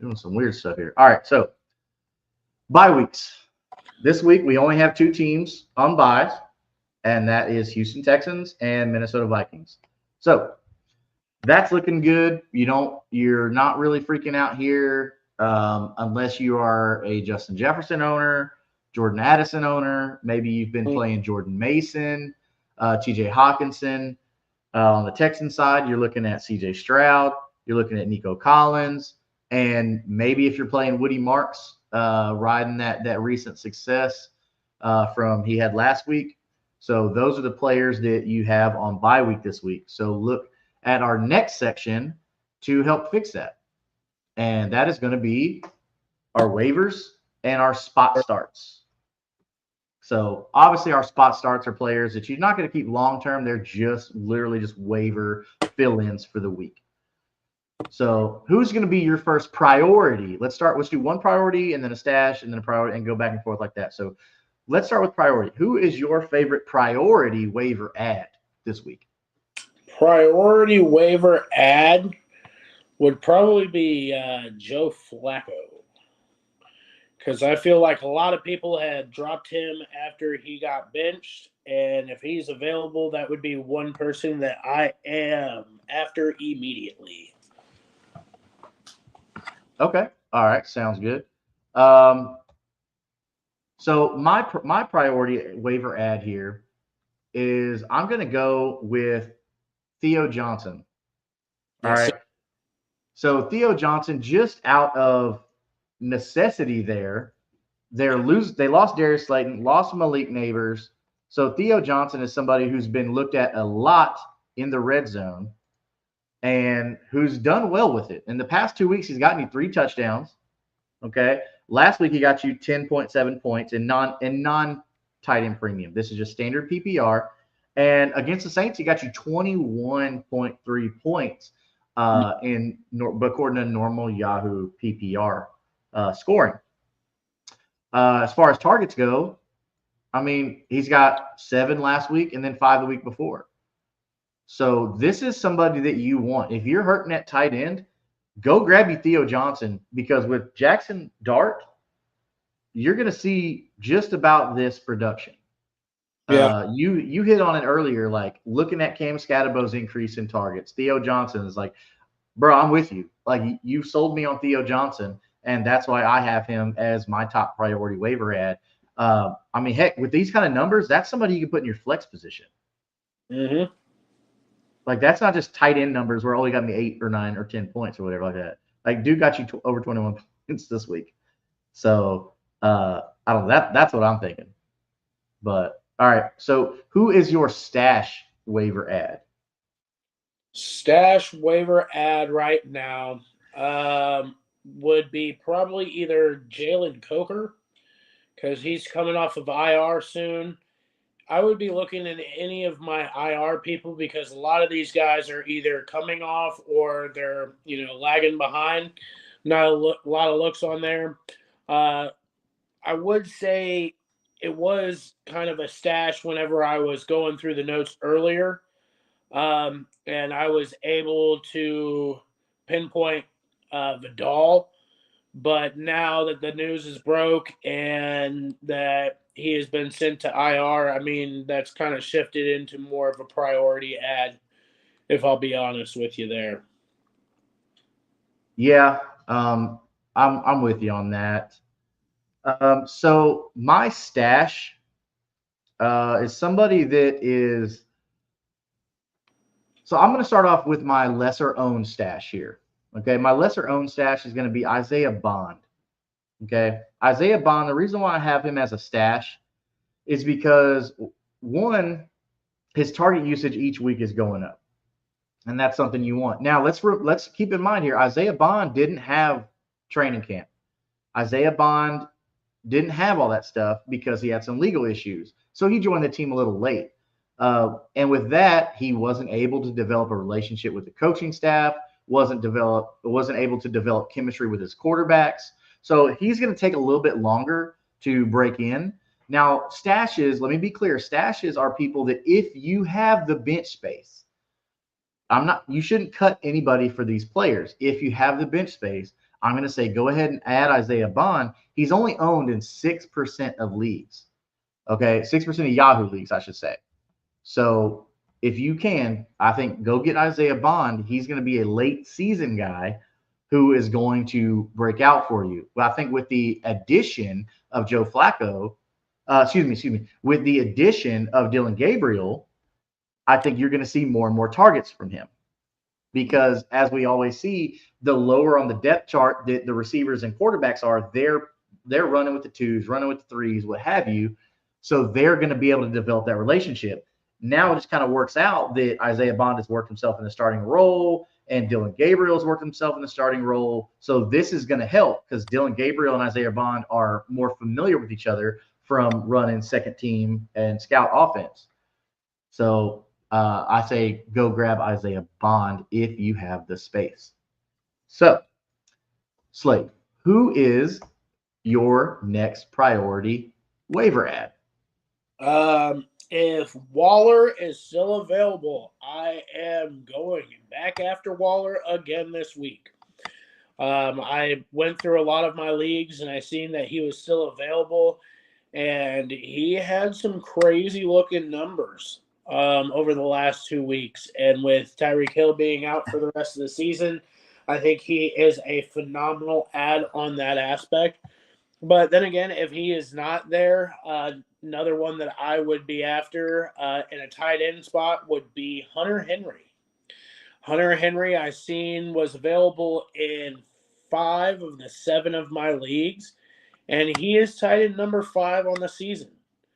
doing some weird stuff here. All right. So bye weeks. This week we only have 2 teams on byes, and that is Houston Texans and Minnesota Vikings. So that's looking good. You're not really freaking out here, unless you are a Justin Jefferson owner, Jordan Addison owner. Maybe you've been playing Jordan Mason, T.J. Hawkinson. On the Texan side, you're looking at C.J. Stroud. You're looking at Nico Collins, and maybe if you're playing Woody Marks, riding that recent success from he had last week. So those are the players that you have on bye week this week. So look at our next section to help fix that. And that is going to be our waivers, and our spot starts. So obviously our spot starts are players that you're not going to keep long term. They're just literally just waiver fill-ins for the week. So who's going to be your first priority? Let's do one priority and then a stash and then a priority and go back and forth like that. So let's start with priority. Who is your favorite priority waiver ad this week? Priority waiver ad would probably be Joe Flacco. Because I feel like a lot of people had dropped him after he got benched. And if he's available, that would be one person that I am after immediately. Okay. All right. Sounds good. So my priority waiver ad here is I'm going to go with Theo Johnson. All Yes, right. sir. So Theo Johnson, just out of necessity there, they lost Darius Slayton, lost Malik Neighbors. So Theo Johnson is somebody who's been looked at a lot in the red zone and who's done well with it. In the past 2 weeks, he's gotten you 3 touchdowns. Okay. Last week he got you 10.7 points in non tight end premium. This is just standard PPR. And against the Saints, he got you 21.3 points according to normal Yahoo PPR scoring. As far as targets go, I mean, he's got 7 last week and then 5 the week before. So this is somebody that you want. If you're hurting at tight end, go grab you Theo Johnson, because with Jackson Dart, you're going to see just about this production. Yeah. You hit on it earlier, like looking at Cam Scadabo's increase in targets. Theo Johnson is like, bro, I'm with you. Like you sold me on Theo Johnson, and that's why I have him as my top priority waiver ad. I mean, heck, with these kind of numbers, that's somebody you can put in your flex position. Mm-hmm. Like that's not just tight end numbers where, oh, he got me 8 or 9 or 10 points or whatever like that. Like dude got you over 21 points this week. So I don't know. That's what I'm thinking. But all right. So who is your stash waiver ad? Stash waiver ad right now would be probably either Jalen Coker, because he's coming off of IR soon. I would be looking at any of my IR people, because a lot of these guys are either coming off or they're lagging behind. Not a lot of looks on there. I would say it was kind of a stash whenever I was going through the notes earlier, and I was able to pinpoint Vidal. But now that the news is broke and that he has been sent to IR, I mean, that's kind of shifted into more of a priority ad, if I'll be honest with you there. Yeah, I'm with you on that. So my stash is somebody that is. So I'm going to start off with my lesser owned stash here. Okay, my lesser owned stash is going to be Isaiah Bond. Okay, Isaiah Bond. The reason why I have him as a stash is because one, his target usage each week is going up, and that's something you want. Now let's keep in mind here, Isaiah Bond didn't have training camp. Isaiah Bond didn't have all that stuff because he had some legal issues, so he joined the team a little late. And with that, he wasn't able to develop a relationship with the coaching staff, wasn't able to develop chemistry with his quarterbacks. So he's going to take a little bit longer to break in. Now, stashes, let me be clear, stashes are people that if you have the bench space, you shouldn't cut anybody for these players. If you have the bench space, I'm going to say go ahead and add Isaiah Bond. He's only owned in 6% of leagues. Okay, 6% of Yahoo leagues, I should say. So if you can, I think go get Isaiah Bond. He's going to be a late season guy who is going to break out for you. But I think with the addition of Joe Flacco, excuse me, with the addition of Dylan Gabriel, I think you're going to see more and more targets from him. Because as we always see, the lower on the depth chart that the receivers and quarterbacks are, they're running with the 2s, running with the 3s, what have you. So they're going to be able to develop that relationship. Now it just kind of works out that Isaiah Bond has worked himself in the starting role. and Dylan Gabriel's worked himself in the starting role. So this is going to help because Dylan Gabriel and Isaiah Bond are more familiar with each other from running second team and scout offense. So I say go grab Isaiah Bond if you have the space. So, Slade, who is your next priority waiver ad? If Waller is still available, I am going back after Waller again this week. I went through a lot of my leagues and I seen that he was still available, and he had some crazy looking numbers over the last 2 weeks. And with Tyreek Hill being out for the rest of the season, I think he is a phenomenal ad on that aspect. But then again, if he is not there, another one that I would be after in a tight end spot would be Hunter Henry. Hunter Henry, I seen was available in 5 of the 7 of my leagues, and he is tight end number 5 on the season.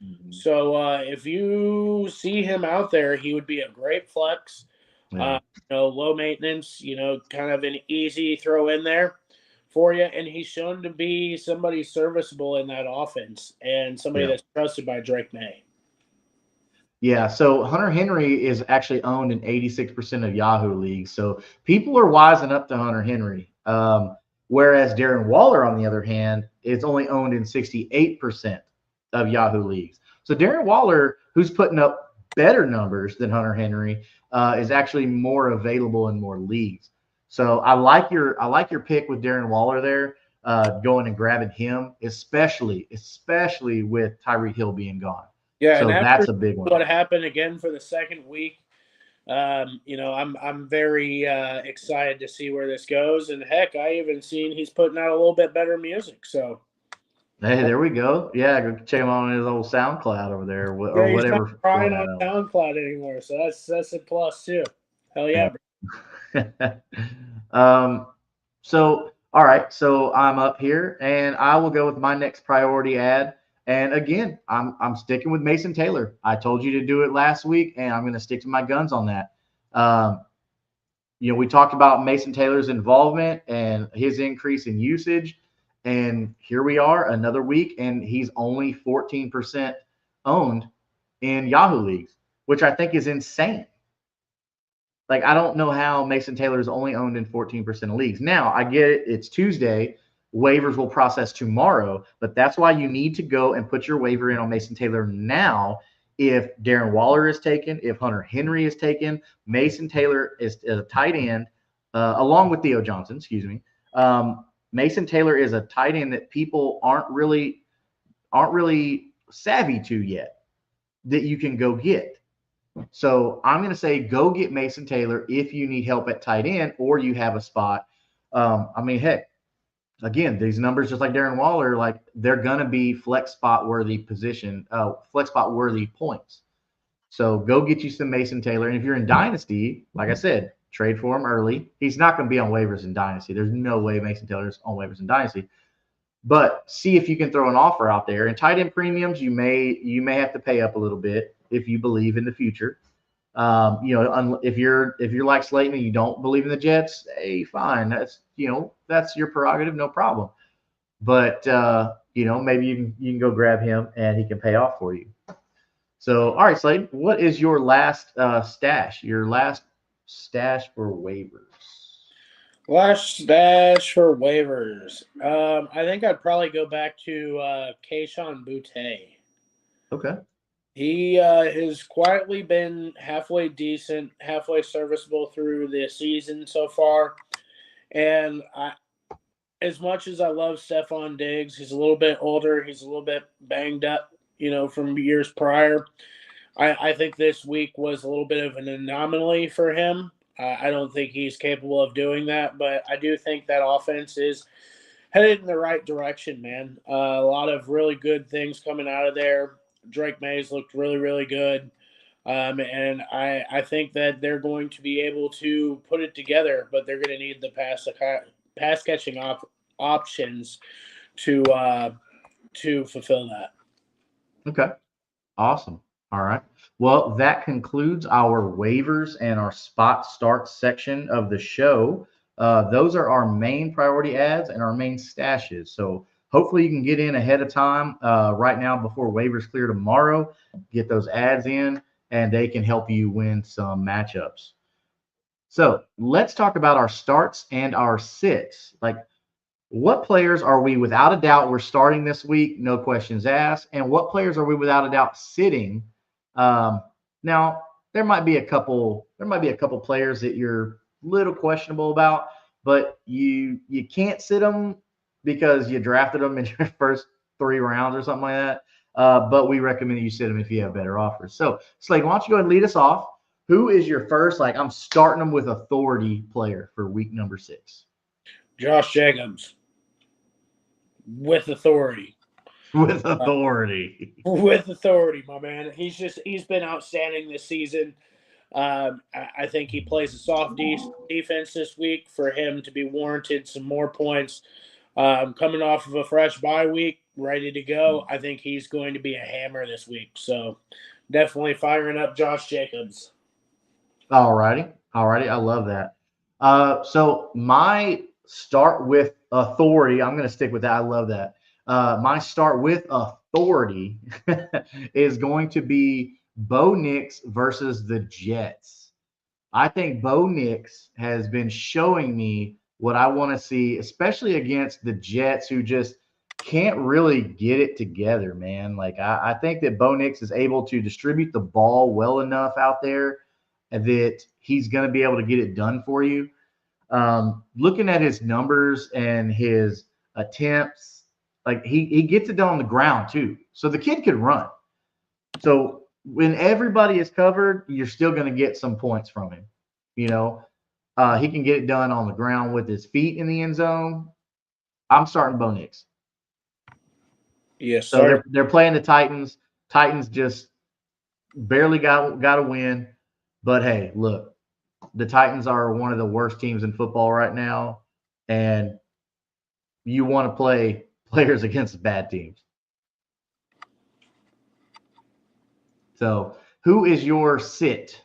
Mm-hmm. So if you see him out there, he would be a great flex. Yeah. Low maintenance, kind of an easy throw in there for you. And he's shown to be somebody serviceable in that offense and somebody that's trusted by Drake May. Yeah, so Hunter Henry is actually owned in 86% of Yahoo leagues. So people are wising up to Hunter Henry. Whereas Darren Waller, on the other hand, is only owned in 68% of Yahoo leagues. So Darren Waller, who's putting up better numbers than Hunter Henry, is actually more available in more leagues. So I like your pick with Darren Waller there, going and grabbing him, especially with Tyreek Hill being gone. Yeah, So and that's a big one. What happened again for the second week? I'm very excited to see where this goes. And heck, I even seen he's putting out a little bit better music. So hey, there we go. Yeah, go check him out on his old SoundCloud over there or he's whatever. not crying on SoundCloud anymore, so that's a plus too. Hell yeah. So all right, so I'm up here, and I will go with my next priority ad. And again, I'm sticking with Mason Taylor. I told you to do it last week, and I'm going to stick to my guns on that. We talked about Mason Taylor's involvement and his increase in usage, and here we are another week, and he's only 14% owned in Yahoo leagues, which I think is insane. Like, I don't know how Mason Taylor is only owned in 14% of leagues. Now, I get it. It's Tuesday. Waivers will process tomorrow, but that's why you need to go and put your waiver in on Mason Taylor now. If Darren Waller is taken, if Hunter Henry is taken, Mason Taylor is a tight end, along with Theo Johnson, excuse me. Mason Taylor is a tight end that people aren't really savvy to yet, that you can go get. So I'm going to say go get Mason Taylor if you need help at tight end or you have a spot. Heck, again, these numbers, just like Darren Waller, like they're going to be flex spot worthy points. So go get you some Mason Taylor. And if you're in Dynasty, like I said, trade for him early. He's not going to be on waivers in Dynasty. There's no way Mason Taylor's on waivers in Dynasty. But see if you can throw an offer out there. And tight end premiums, you may have to pay up a little bit if you believe in the future. If you're like Slayton and you don't believe in the Jets, hey, fine. That's your prerogative, no problem. But maybe you can go grab him and he can pay off for you. So, all right, Slayton, what is your last stash? Your last stash for waivers? Last stash for waivers. I think I'd probably go back to Kayshon Boutte. Okay. He has quietly been halfway decent, halfway serviceable through the season so far. And as much as I love Stephon Diggs, he's a little bit older. He's a little bit banged up, from years prior. I think this week was a little bit of an anomaly for him. I don't think he's capable of doing that, but I do think that offense is headed in the right direction, man. A lot of really good things coming out of there. Drake Mays looked really, really good. And I think that they're going to be able to put it together, but they're going to need the pass catching options to fulfill that. Okay. Awesome. All right. Well, that concludes our waivers and our spot start section of the show. Those are our main priority ads and our main stashes. So hopefully you can get in ahead of time right now before waivers clear tomorrow. Get those ads in, and they can help you win some matchups. So let's talk about our starts and our sits. Like, what players are we without a doubt we're starting this week? No questions asked. And what players are we without a doubt sitting? Um, Now there might be a couple. There might be a couple players that you're a little questionable about, but you can't sit them because you drafted them in your first 3 rounds or something like that. But we recommend you sit them if you have better offers. So Slade, why don't you go ahead and lead us off? Who is your first? Like, I'm starting them with authority player for week number 6. Josh Jacobs with authority. With Uh, authority. with authority, my man. He's been outstanding this season. I think he plays a soft defense this week for him to be warranted some more points. Coming off of a fresh bye week, ready to go. I think he's going to be a hammer this week. So definitely firing up Josh Jacobs. All righty. All righty. I love that. So my start with authority, I'm going to stick with that. I love that. My start with authority is going to be Bo Nix versus the Jets. I think Bo Nix has been showing me what I want to see, especially against the Jets, who just can't really get it together, man. Like, I think that Bo Nix is able to distribute the ball well enough out there that he's going to be able to get it done for you. Looking at his numbers and his attempts, like he gets it done on the ground too. So the kid could run. So when everybody is covered, you're still going to get some points from him. You know, he can get it done on the ground with his feet in the end zone. I'm starting Bo Nix. Yes, So sir. they're playing the Titans. Titans just barely got a win. But hey, look, the Titans are one of the worst teams in football right now, and you want to play players against bad teams. So, who is your sit?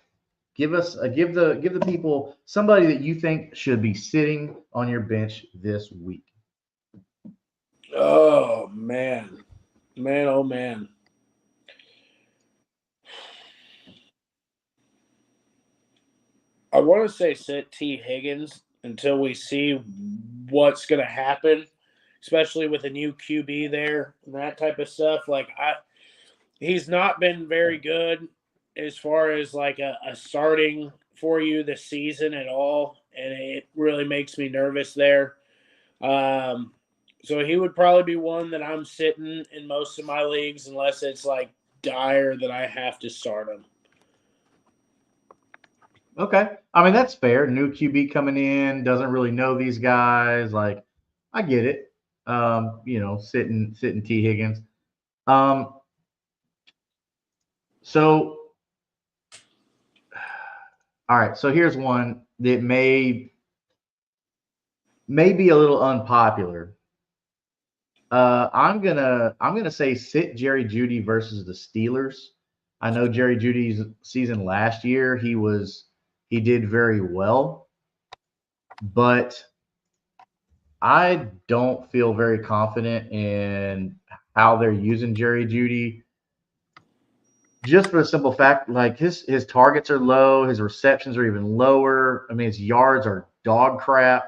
Give us give the people somebody that you think should be sitting on your bench this week. Oh man, man, oh man. I want to say sit T Higgins until we see what's going to happen, especially with a new QB there and that type of stuff. He's not been very good as far as like a starting for you this season at all, and it really makes me nervous there. Um, so he would probably be one that I'm sitting in most of my leagues unless it's like dire that I have to start him. Okay, I mean that's fair. New QB coming in doesn't really know these guys. Like, I get it. Sitting T Higgins. Um, so all right. So here's one that may be a little unpopular. I'm gonna say sit Jerry Judy versus the Steelers. I know Jerry Judy's season last year he did very well, but I don't feel very confident in how they're using Jerry Judy. Just for the simple fact, like his targets are low, his receptions are even lower. I mean, his yards are dog crap.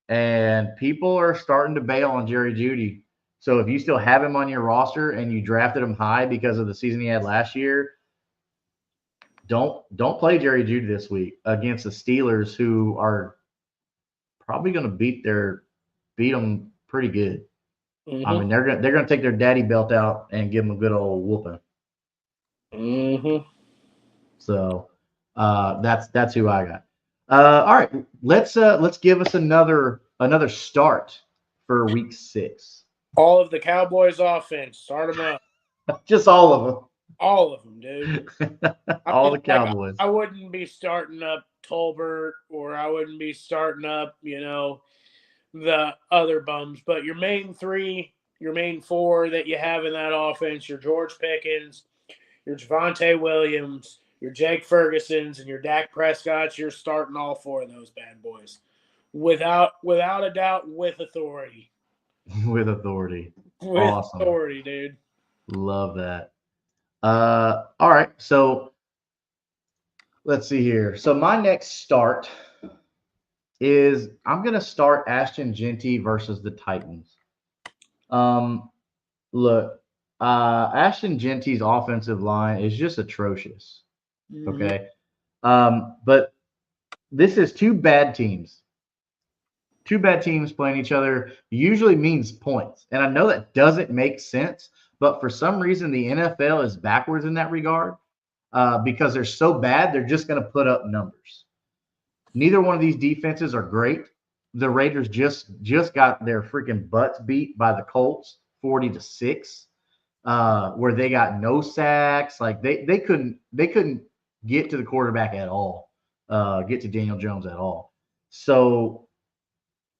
And people are starting to bail on Jerry Judy. So if you still have him on your roster and you drafted him high because of the season he had last year, don't play Jerry Judy this week against the Steelers, who are probably going to beat them pretty good. I Mm-hmm. mean, they're gonna take their daddy belt out and give them a good old whooping. Mm-hmm. So that's who I got. All right, let's give us another start for week 6. All of the Cowboys offense, start them up. Just all of All of them, dude. them. I All mean, the like Cowboys. I wouldn't be starting up Tolbert or I wouldn't be starting up, the other bums, but your main three, your main four that you have in that offense, your George Pickens, your Javonte Williams, your Jake Fergusons, and your Dak Prescotts. You're starting all four of those bad boys, without a doubt, with authority. With authority. With Awesome. authority, dude. Love that. All right. So let's see here. So my next start is I'm going to start Ashton Genty versus the Titans. Look, Ashton Genty's offensive line is just atrocious. Mm-hmm. Okay. But this is two bad teams. Two bad teams playing each other usually means points. And I know that doesn't make sense, but for some reason, the NFL is backwards in that regard because they're so bad, they're just going to put up numbers. Neither one of these defenses are great. The Raiders just got their freaking butts beat by the Colts 40-6, where they got no sacks. Like they couldn't get to the quarterback at all, get to Daniel Jones at all. So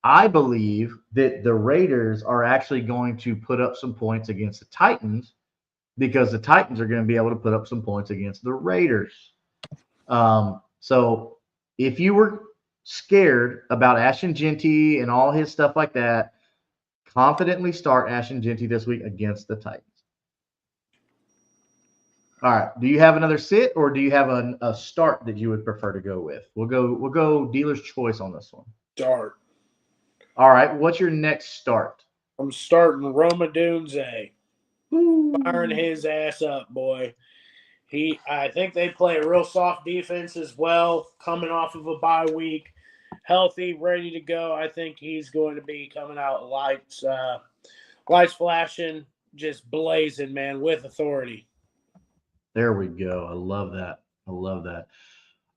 I believe that the Raiders are actually going to put up some points against the Titans because the Titans are going to be able to put up some points against the Raiders. So if you were scared about Ashton Genty and all his stuff like that, confidently start Ashton Genty this week against the Titans. All right. Do you have another sit, or do you have a start that you would prefer to go with? We'll go dealer's choice on this one. Start. All right. What's your next start? I'm starting Roma Dunze. Firing his ass up, boy. I think they play a real soft defense as well, coming off of a bye week, healthy, ready to go. I think he's going to be coming out lights flashing, just blazing, man, with authority. There we go. I love that.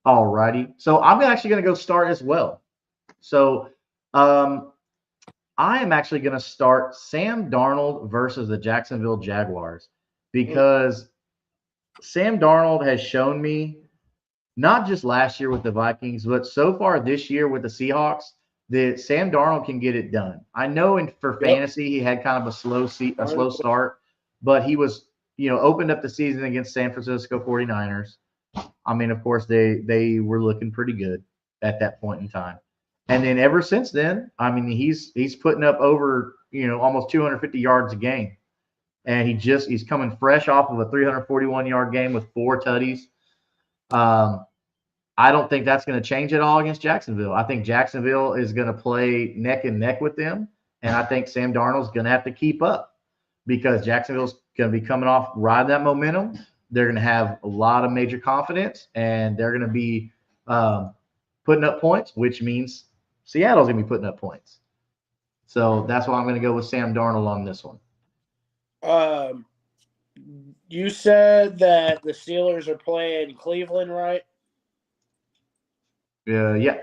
All righty. So I'm actually going to go start as well. So I am actually going to start Sam Darnold versus the Jacksonville Jaguars because Sam Darnold has shown me, not just last year with the Vikings, but so far this year with the Seahawks, that Sam Darnold can get it done. I know for fantasy he had kind of a slow start, but he was, opened up the season against San Francisco 49ers. I mean, of course, they were looking pretty good at that point in time. And then ever since then, I mean, he's putting up over, almost 250 yards a game. And he's coming fresh off of a 341-yard game with 4 tutties. I don't think that's going to change at all against Jacksonville. I think Jacksonville is going to play neck and neck with them, and I think Sam Darnold's going to have to keep up because Jacksonville's going to be coming off riding that momentum. They're going to have a lot of major confidence, and they're going to be putting up points, which means Seattle's going to be putting up points. So that's why I'm going to go with Sam Darnold on this one. You said that the Steelers are playing Cleveland, right? Yeah.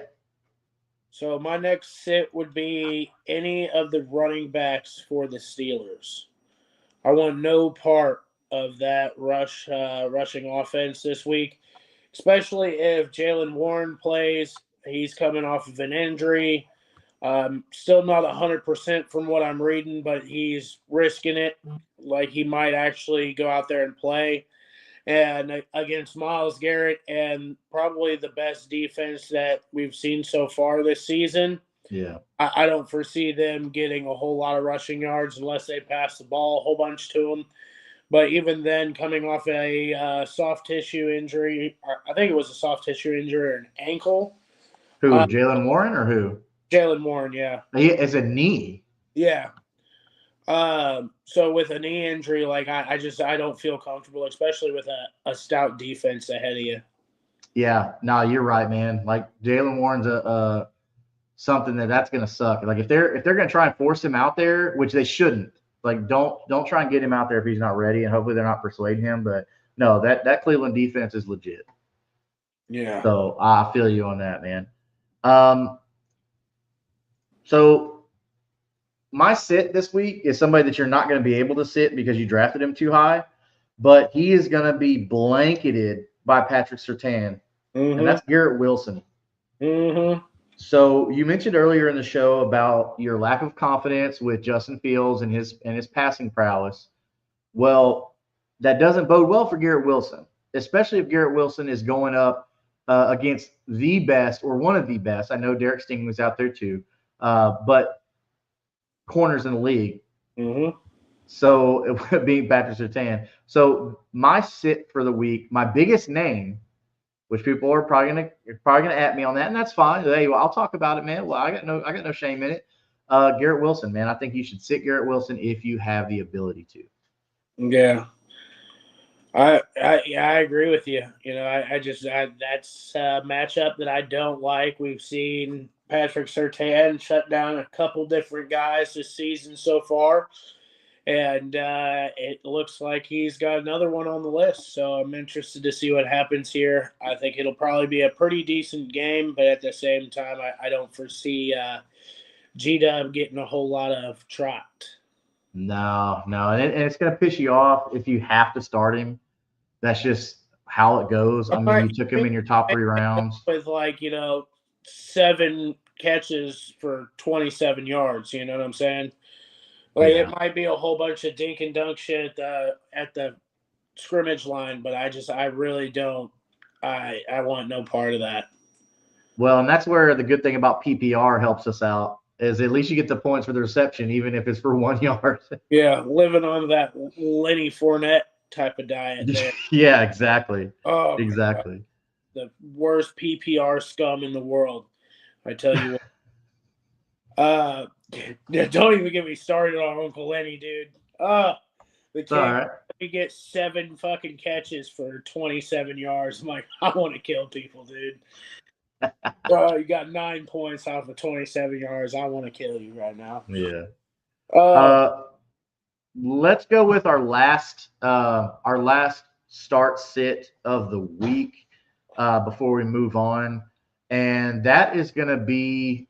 So my next sit would be any of the running backs for the Steelers. I want no part of that rushing offense this week, especially if Jalen Warren plays. He's coming off of an injury. Still not 100% from what I'm reading, but he's risking it. Like he might actually go out there and play. And against Myles Garrett and probably the best defense that we've seen so far this season. Yeah. I don't foresee them getting a whole lot of rushing yards unless they pass the ball a whole bunch to them. But even then, coming off a soft tissue injury, I think it was a soft tissue injury or an ankle. Who, Jalen Warren or who? Jalen Warren, yeah. It's a knee. Yeah. So with a knee injury, like I don't feel comfortable, especially with a stout defense ahead of you. Yeah, no, you're right, man. Like Jalen Warren's something that's gonna suck. Like if they're gonna try and force him out there, which they shouldn't. Like don't try and get him out there if he's not ready, and hopefully they're not persuading him. But no, that Cleveland defense is legit. Yeah. So I feel you on that, man. So my sit this week is somebody that you're not going to be able to sit because you drafted him too high, but he is going to be blanketed by Patrick Surtain, and that's Garrett Wilson. So you mentioned earlier in the show about your lack of confidence with Justin Fields and his passing prowess. Well, that doesn't bode well for Garrett Wilson, especially if Garrett Wilson is going up against the best or one of the best. I know Derek Stingley's out there too, but corners in the league. Mm-hmm. So being Patrick Surtain. So my sit for the week, my biggest name, which people are probably gonna at me on that, and that's fine. Hey, well, I'll talk about it, man. Well, I got no shame in it. Garrett Wilson, man. I think you should sit Garrett Wilson if you have the ability to. Yeah. I agree with you. You know, that's a matchup that I don't like. We've seen Patrick Surtain shut down a couple different guys this season so far, and it looks like he's got another one on the list. So I'm interested to see what happens here. I think it'll probably be a pretty decent game, but at the same time, I don't foresee G-Dub getting a whole lot of trot. No, no, and it's gonna piss you off if you have to start him. That's just how it goes. I mean, you took him in your top 3 rounds. With 7 catches for 27 yards. You know what I'm saying? Like Yeah. it might be a whole bunch of dink and dunk shit at the scrimmage line, but I really don't. I want no part of that. Well, and that's where the good thing about PPR helps us out is at least you get the points for the reception, even if it's for 1 yard. Yeah, living on that Lenny Fournette type of diet there. Yeah, exactly. Oh, exactly. the worst PPR scum in the world. I tell you what. Don't even get me started on Uncle Lenny, dude. The kid All get 7 fucking catches for 27 yards. I'm like, I want to kill people, dude. You got 9 points off of 27 yards. I want to kill you right now. Yeah. Uh, Let's go with our last start sit of the week before we move on, and that is going to be.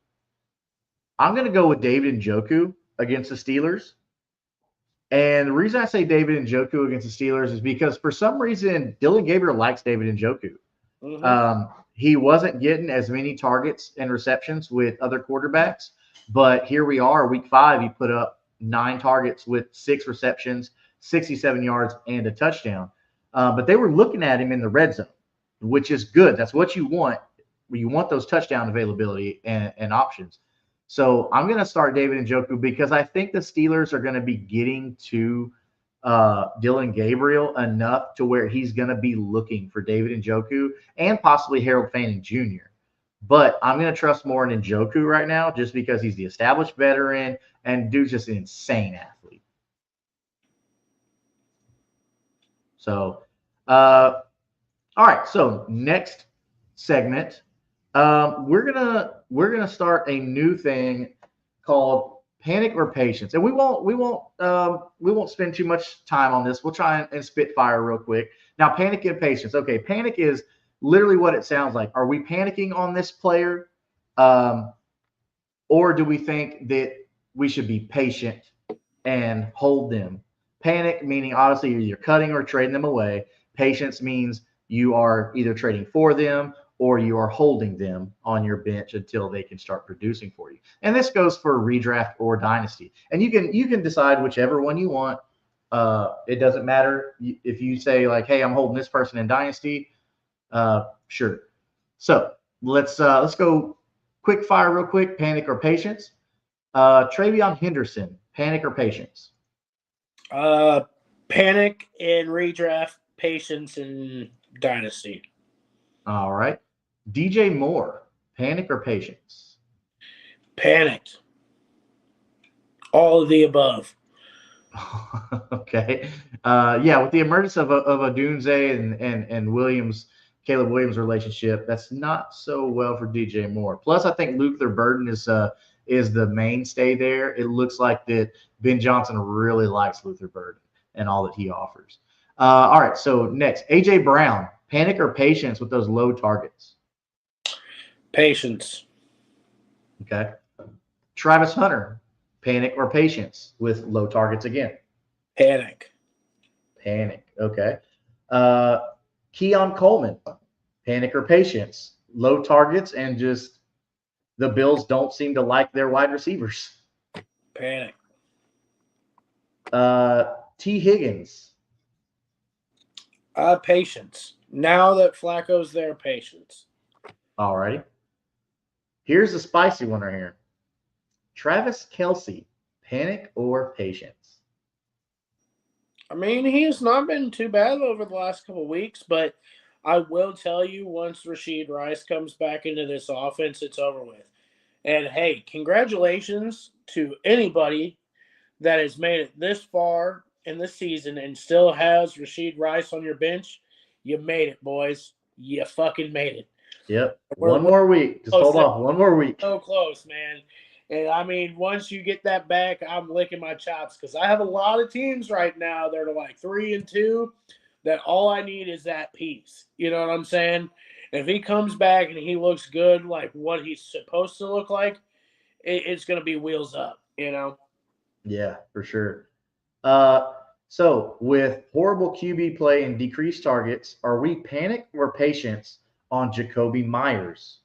I'm going to go with David Njoku against the Steelers. And the reason I say David Njoku against the Steelers is because for some reason Dylan Gabriel likes David Njoku. mhm. He wasn't getting as many targets and receptions with other quarterbacks, but here we are, week 5. He put up 9 targets with 6 receptions, 67 yards, and a touchdown. But they were looking at him in the red zone, which is good. That's what you want. You want those touchdown availability and options. So I'm going to start David Njoku because I think the Steelers are going to be getting to Dylan Gabriel enough to where he's going to be looking for David Njoku and possibly Harold Fanning Jr. But I'm going to trust more in Njoku right now just because he's the established veteran and dude's just an insane athlete. So, all right. So next segment, we're gonna start a new thing called Panic or Patience, and we won't spend too much time on this. We'll try and spit fire real quick. Now, Panic and Patience. Okay, panic is literally what it sounds like. Are we panicking on this player, or do we think that we should be patient and hold them? Panic meaning obviously you're cutting or trading them away. Patience means you are either trading for them or you are holding them on your bench until they can start producing for you. And this goes for redraft or dynasty. And you can decide whichever one you want. It doesn't matter if you say like, "Hey, I'm holding this person in dynasty." Sure. So let's go quick fire real quick. Panic or patience? Travion Henderson. Panic or patience? Panic and redraft, patience and dynasty. All right. DJ Moore. Panic or patience? Panicked. All of the above. Okay. Yeah, with the emergence of a Dunze and Williams, Caleb Williams relationship, that's not so well for DJ Moore. Plus, I think Luther Burden is the mainstay there. It looks like that Ben Johnson really likes Luther Burden and all that he offers. All right. So next, AJ Brown. Panic or patience with those low targets? Patience. Okay. Travis Hunter. Panic or patience with low targets again? Panic. Panic. Okay. Keon Coleman. Panic or patience? Low targets and just the Bills don't seem to like their wide receivers. Panic. T. Higgins. Patience. Now that Flacco's there, patience. All righty. Here's a spicy one right here. Travis Kelce, panic or patience? I mean, he has not been too bad over the last couple of weeks, but I will tell you, once Rashid Rice comes back into this offense, it's over with. And hey, congratulations to anybody that has made it this far in the season and still has Rashid Rice on your bench. You made it, boys. You fucking made it. Yep. We're One more week. Just hold off. One more week. So close, man. And I mean, once you get that back, I'm licking my chops because I have a lot of teams right now that are like 3-2. That all I need is that piece. You know what I'm saying? If he comes back and he looks good, like what he's supposed to look like, it's going to be wheels up. You know? Yeah, for sure. So with horrible QB play and decreased targets, are we panic or patience on Jacoby Myers?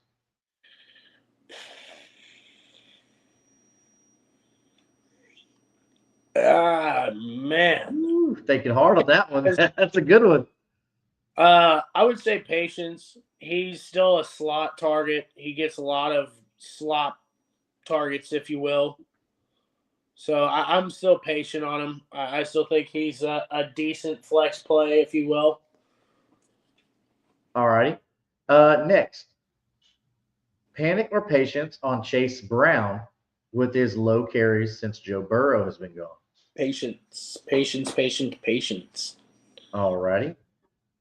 Ah, man. Ooh, thinking hard on that one. That's a good one. I would say patience. He's still a slot target. He gets a lot of slot targets, if you will. So I'm still patient on him. I still think he's a decent flex play, if you will. All righty. Next, panic or patience on Chase Brown with his low carries since Joe Burrow has been gone? Patience, patience, patience, patience. All righty.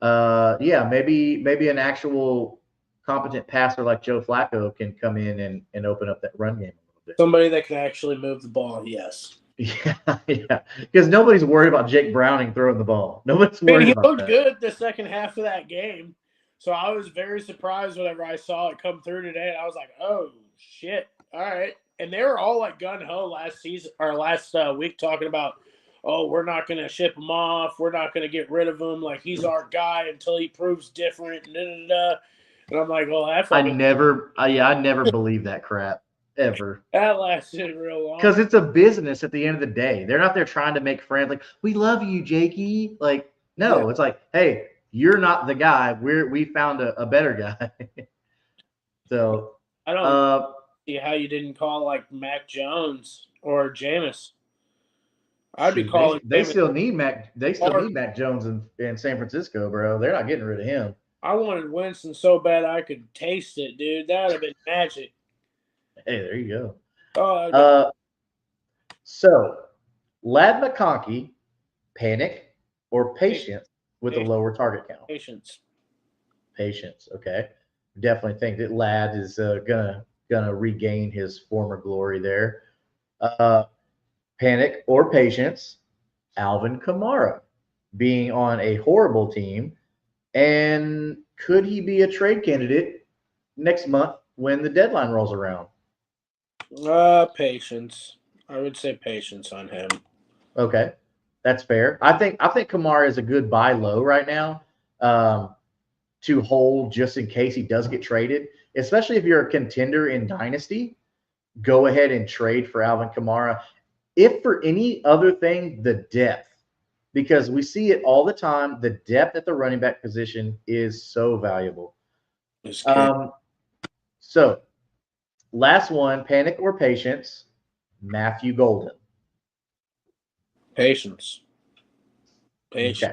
Yeah, maybe an actual competent passer like Joe Flacco can come in and open up that run game a little bit. Somebody that can actually move the ball, yes. Yeah, yeah. Because nobody's worried about Jake Browning throwing the ball. Nobody's I mean, worried he about looked that. good the second half of that game. So I was very surprised whenever I saw it come through today. And I was like, oh, shit. All right. And they were all like gun ho last season or last week talking about, oh, we're not going to ship him off. We're not going to get rid of him. Like, he's our guy until he proves different. And, and I'm like, well, that I fucking never believed that crap ever. that lasted real long. Because it's a business at the end of the day. They're not there trying to make friends. Like, we love you, Jakey. Like, no, it's like, hey, you're not the guy. We found a better guy. So I don't see how you didn't call like Mac Jones or Jameis. I'd be shoot, calling they Jameis. still need Mac. They still need Mac Jones in San Francisco, bro. They're not getting rid of him. I wanted Winston so bad I could taste it, dude. That would have been magic. Hey, there you go. Oh, So Lad McConkey, panic or patience with a lower target count? patience. Patience. Okay. Definitely think that Lad is gonna regain his former glory there. Uh, panic or patience, Alvin Kamara being on a horrible team, and could he be a trade candidate next month when the deadline rolls around? Patience. I would say patience on him. Okay, that's fair. I think Kamara is a good buy low right now to hold just in case he does get traded, especially if you're a contender in Dynasty. Go ahead and trade for Alvin Kamara. If for any other thing, the depth, because we see it all the time. The depth at the running back position is so valuable. So last one, panic or patience, Matthew Golden. Patience. Okay.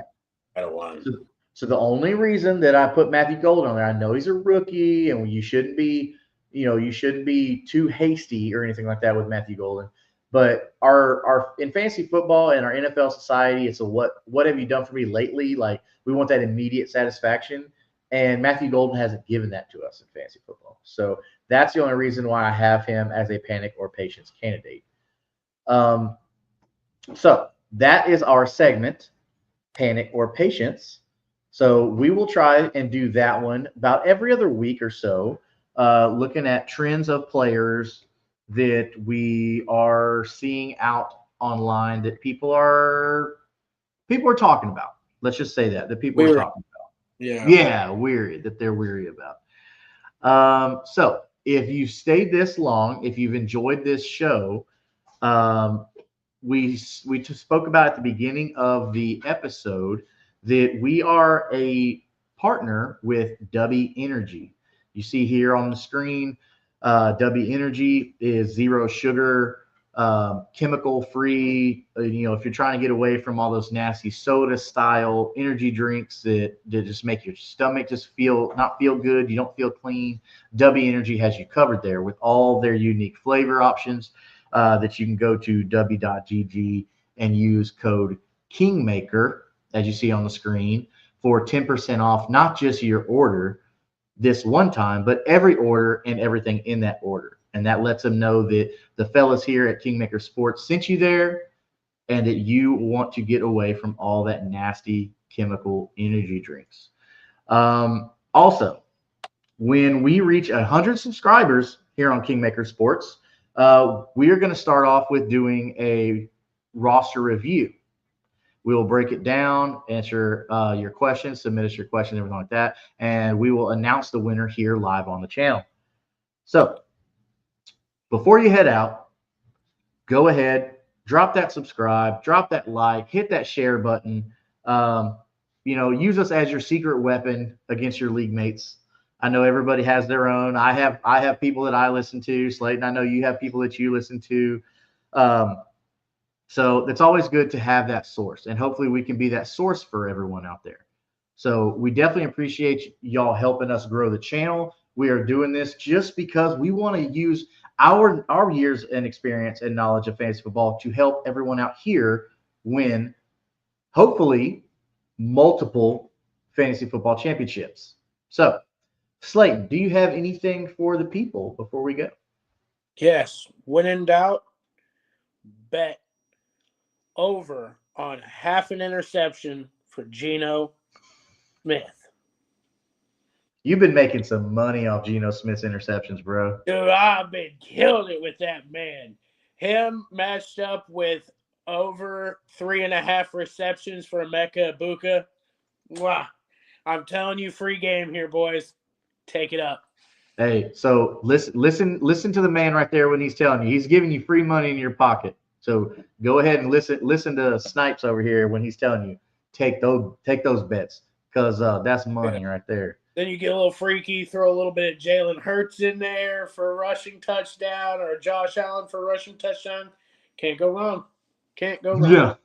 I don't want. So the only reason that I put Matthew Golden on there, I know he's a rookie, and you shouldn't be too hasty or anything like that with Matthew Golden. But our in fantasy football and our NFL society, it's a what have you done for me lately? Like, we want that immediate satisfaction, and Matthew Golden hasn't given that to us in fantasy football. So that's the only reason why I have him as a panic or patience candidate. So that is our segment, panic or patience. So we will try and do that one about every other week or so, looking at trends of players that we are seeing out online that people are talking about. Let's just say that people are talking about. Yeah, weary, that they're weary about. So if you stayed this long, if you've enjoyed this show, we spoke about at the beginning of the episode that we are a partner with W Energy. You see here on the screen, W Energy is zero sugar, chemical free. If you're trying to get away from all those nasty soda style energy drinks that just make your stomach just not feel good, you don't feel clean, W Energy has you covered there with all their unique flavor options that you can go to w.gg and use code Kingmaker, as you see on the screen, for 10% off, not just your order this one time, but every order and everything in that order. And that lets them know that the fellas here at Kingmaker Sports sent you there and that you want to get away from all that nasty chemical energy drinks. Also, when we reach 100 subscribers here on Kingmaker Sports, we are going to start off with doing a roster review. We will break it down, answer your questions, submit us your questions, everything like that, and we will announce the winner here live on the channel. So before you head out, go ahead, drop that subscribe, drop that like, hit that share button. Use us as your secret weapon against your league mates. I know everybody has their own. I have people that I listen to, Slayton. I know you have people that you listen to. So it's always good to have that source, and hopefully we can be that source for everyone out there. So we definitely appreciate y'all helping us grow the channel. We are doing this just because we want to use our years and experience and knowledge of fantasy football to help everyone out here win, hopefully, multiple fantasy football championships. So, Slayton, do you have anything for the people before we go? Yes. When in doubt, bet over on half an interception for Geno Smith. You've been making some money off Geno Smith's interceptions, bro. Dude, I've been killing it with that man. Him matched up with over 3.5 receptions for Emeka Egbuka. Wow. I'm telling you, free game here, boys. Take it up. Hey, so listen to the man right there when he's telling you. He's giving you free money in your pocket. So go ahead and listen to Snipes over here when he's telling you take those bets, because that's money right there. Then you get a little freaky, throw a little bit of Jalen Hurts in there for a rushing touchdown, or Josh Allen for a rushing touchdown. Can't go wrong. Can't go wrong.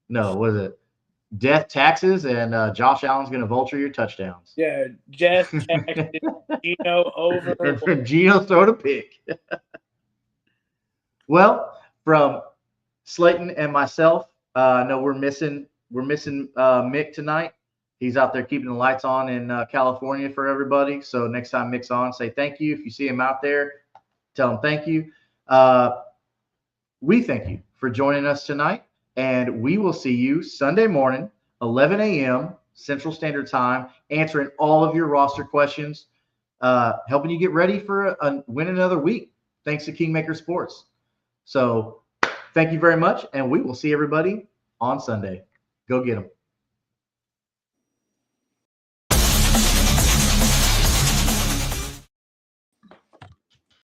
No. What is it? Death, taxes, and Josh Allen's going to vulture your touchdowns. Yeah, death, taxes, Geno over. Geno throwed a pick. Well, from Slayton and myself, no, we're missing Mick tonight. He's out there keeping the lights on in California for everybody. So next time Mick's on, say thank you. If you see him out there, tell him thank you. We thank you for joining us tonight, and we will see you Sunday morning, 11 a.m. Central Standard Time, answering all of your roster questions, helping you get ready for win another week. Thanks to Kingmaker Sports. So thank you very much, and we will see everybody on Sunday. Go get them.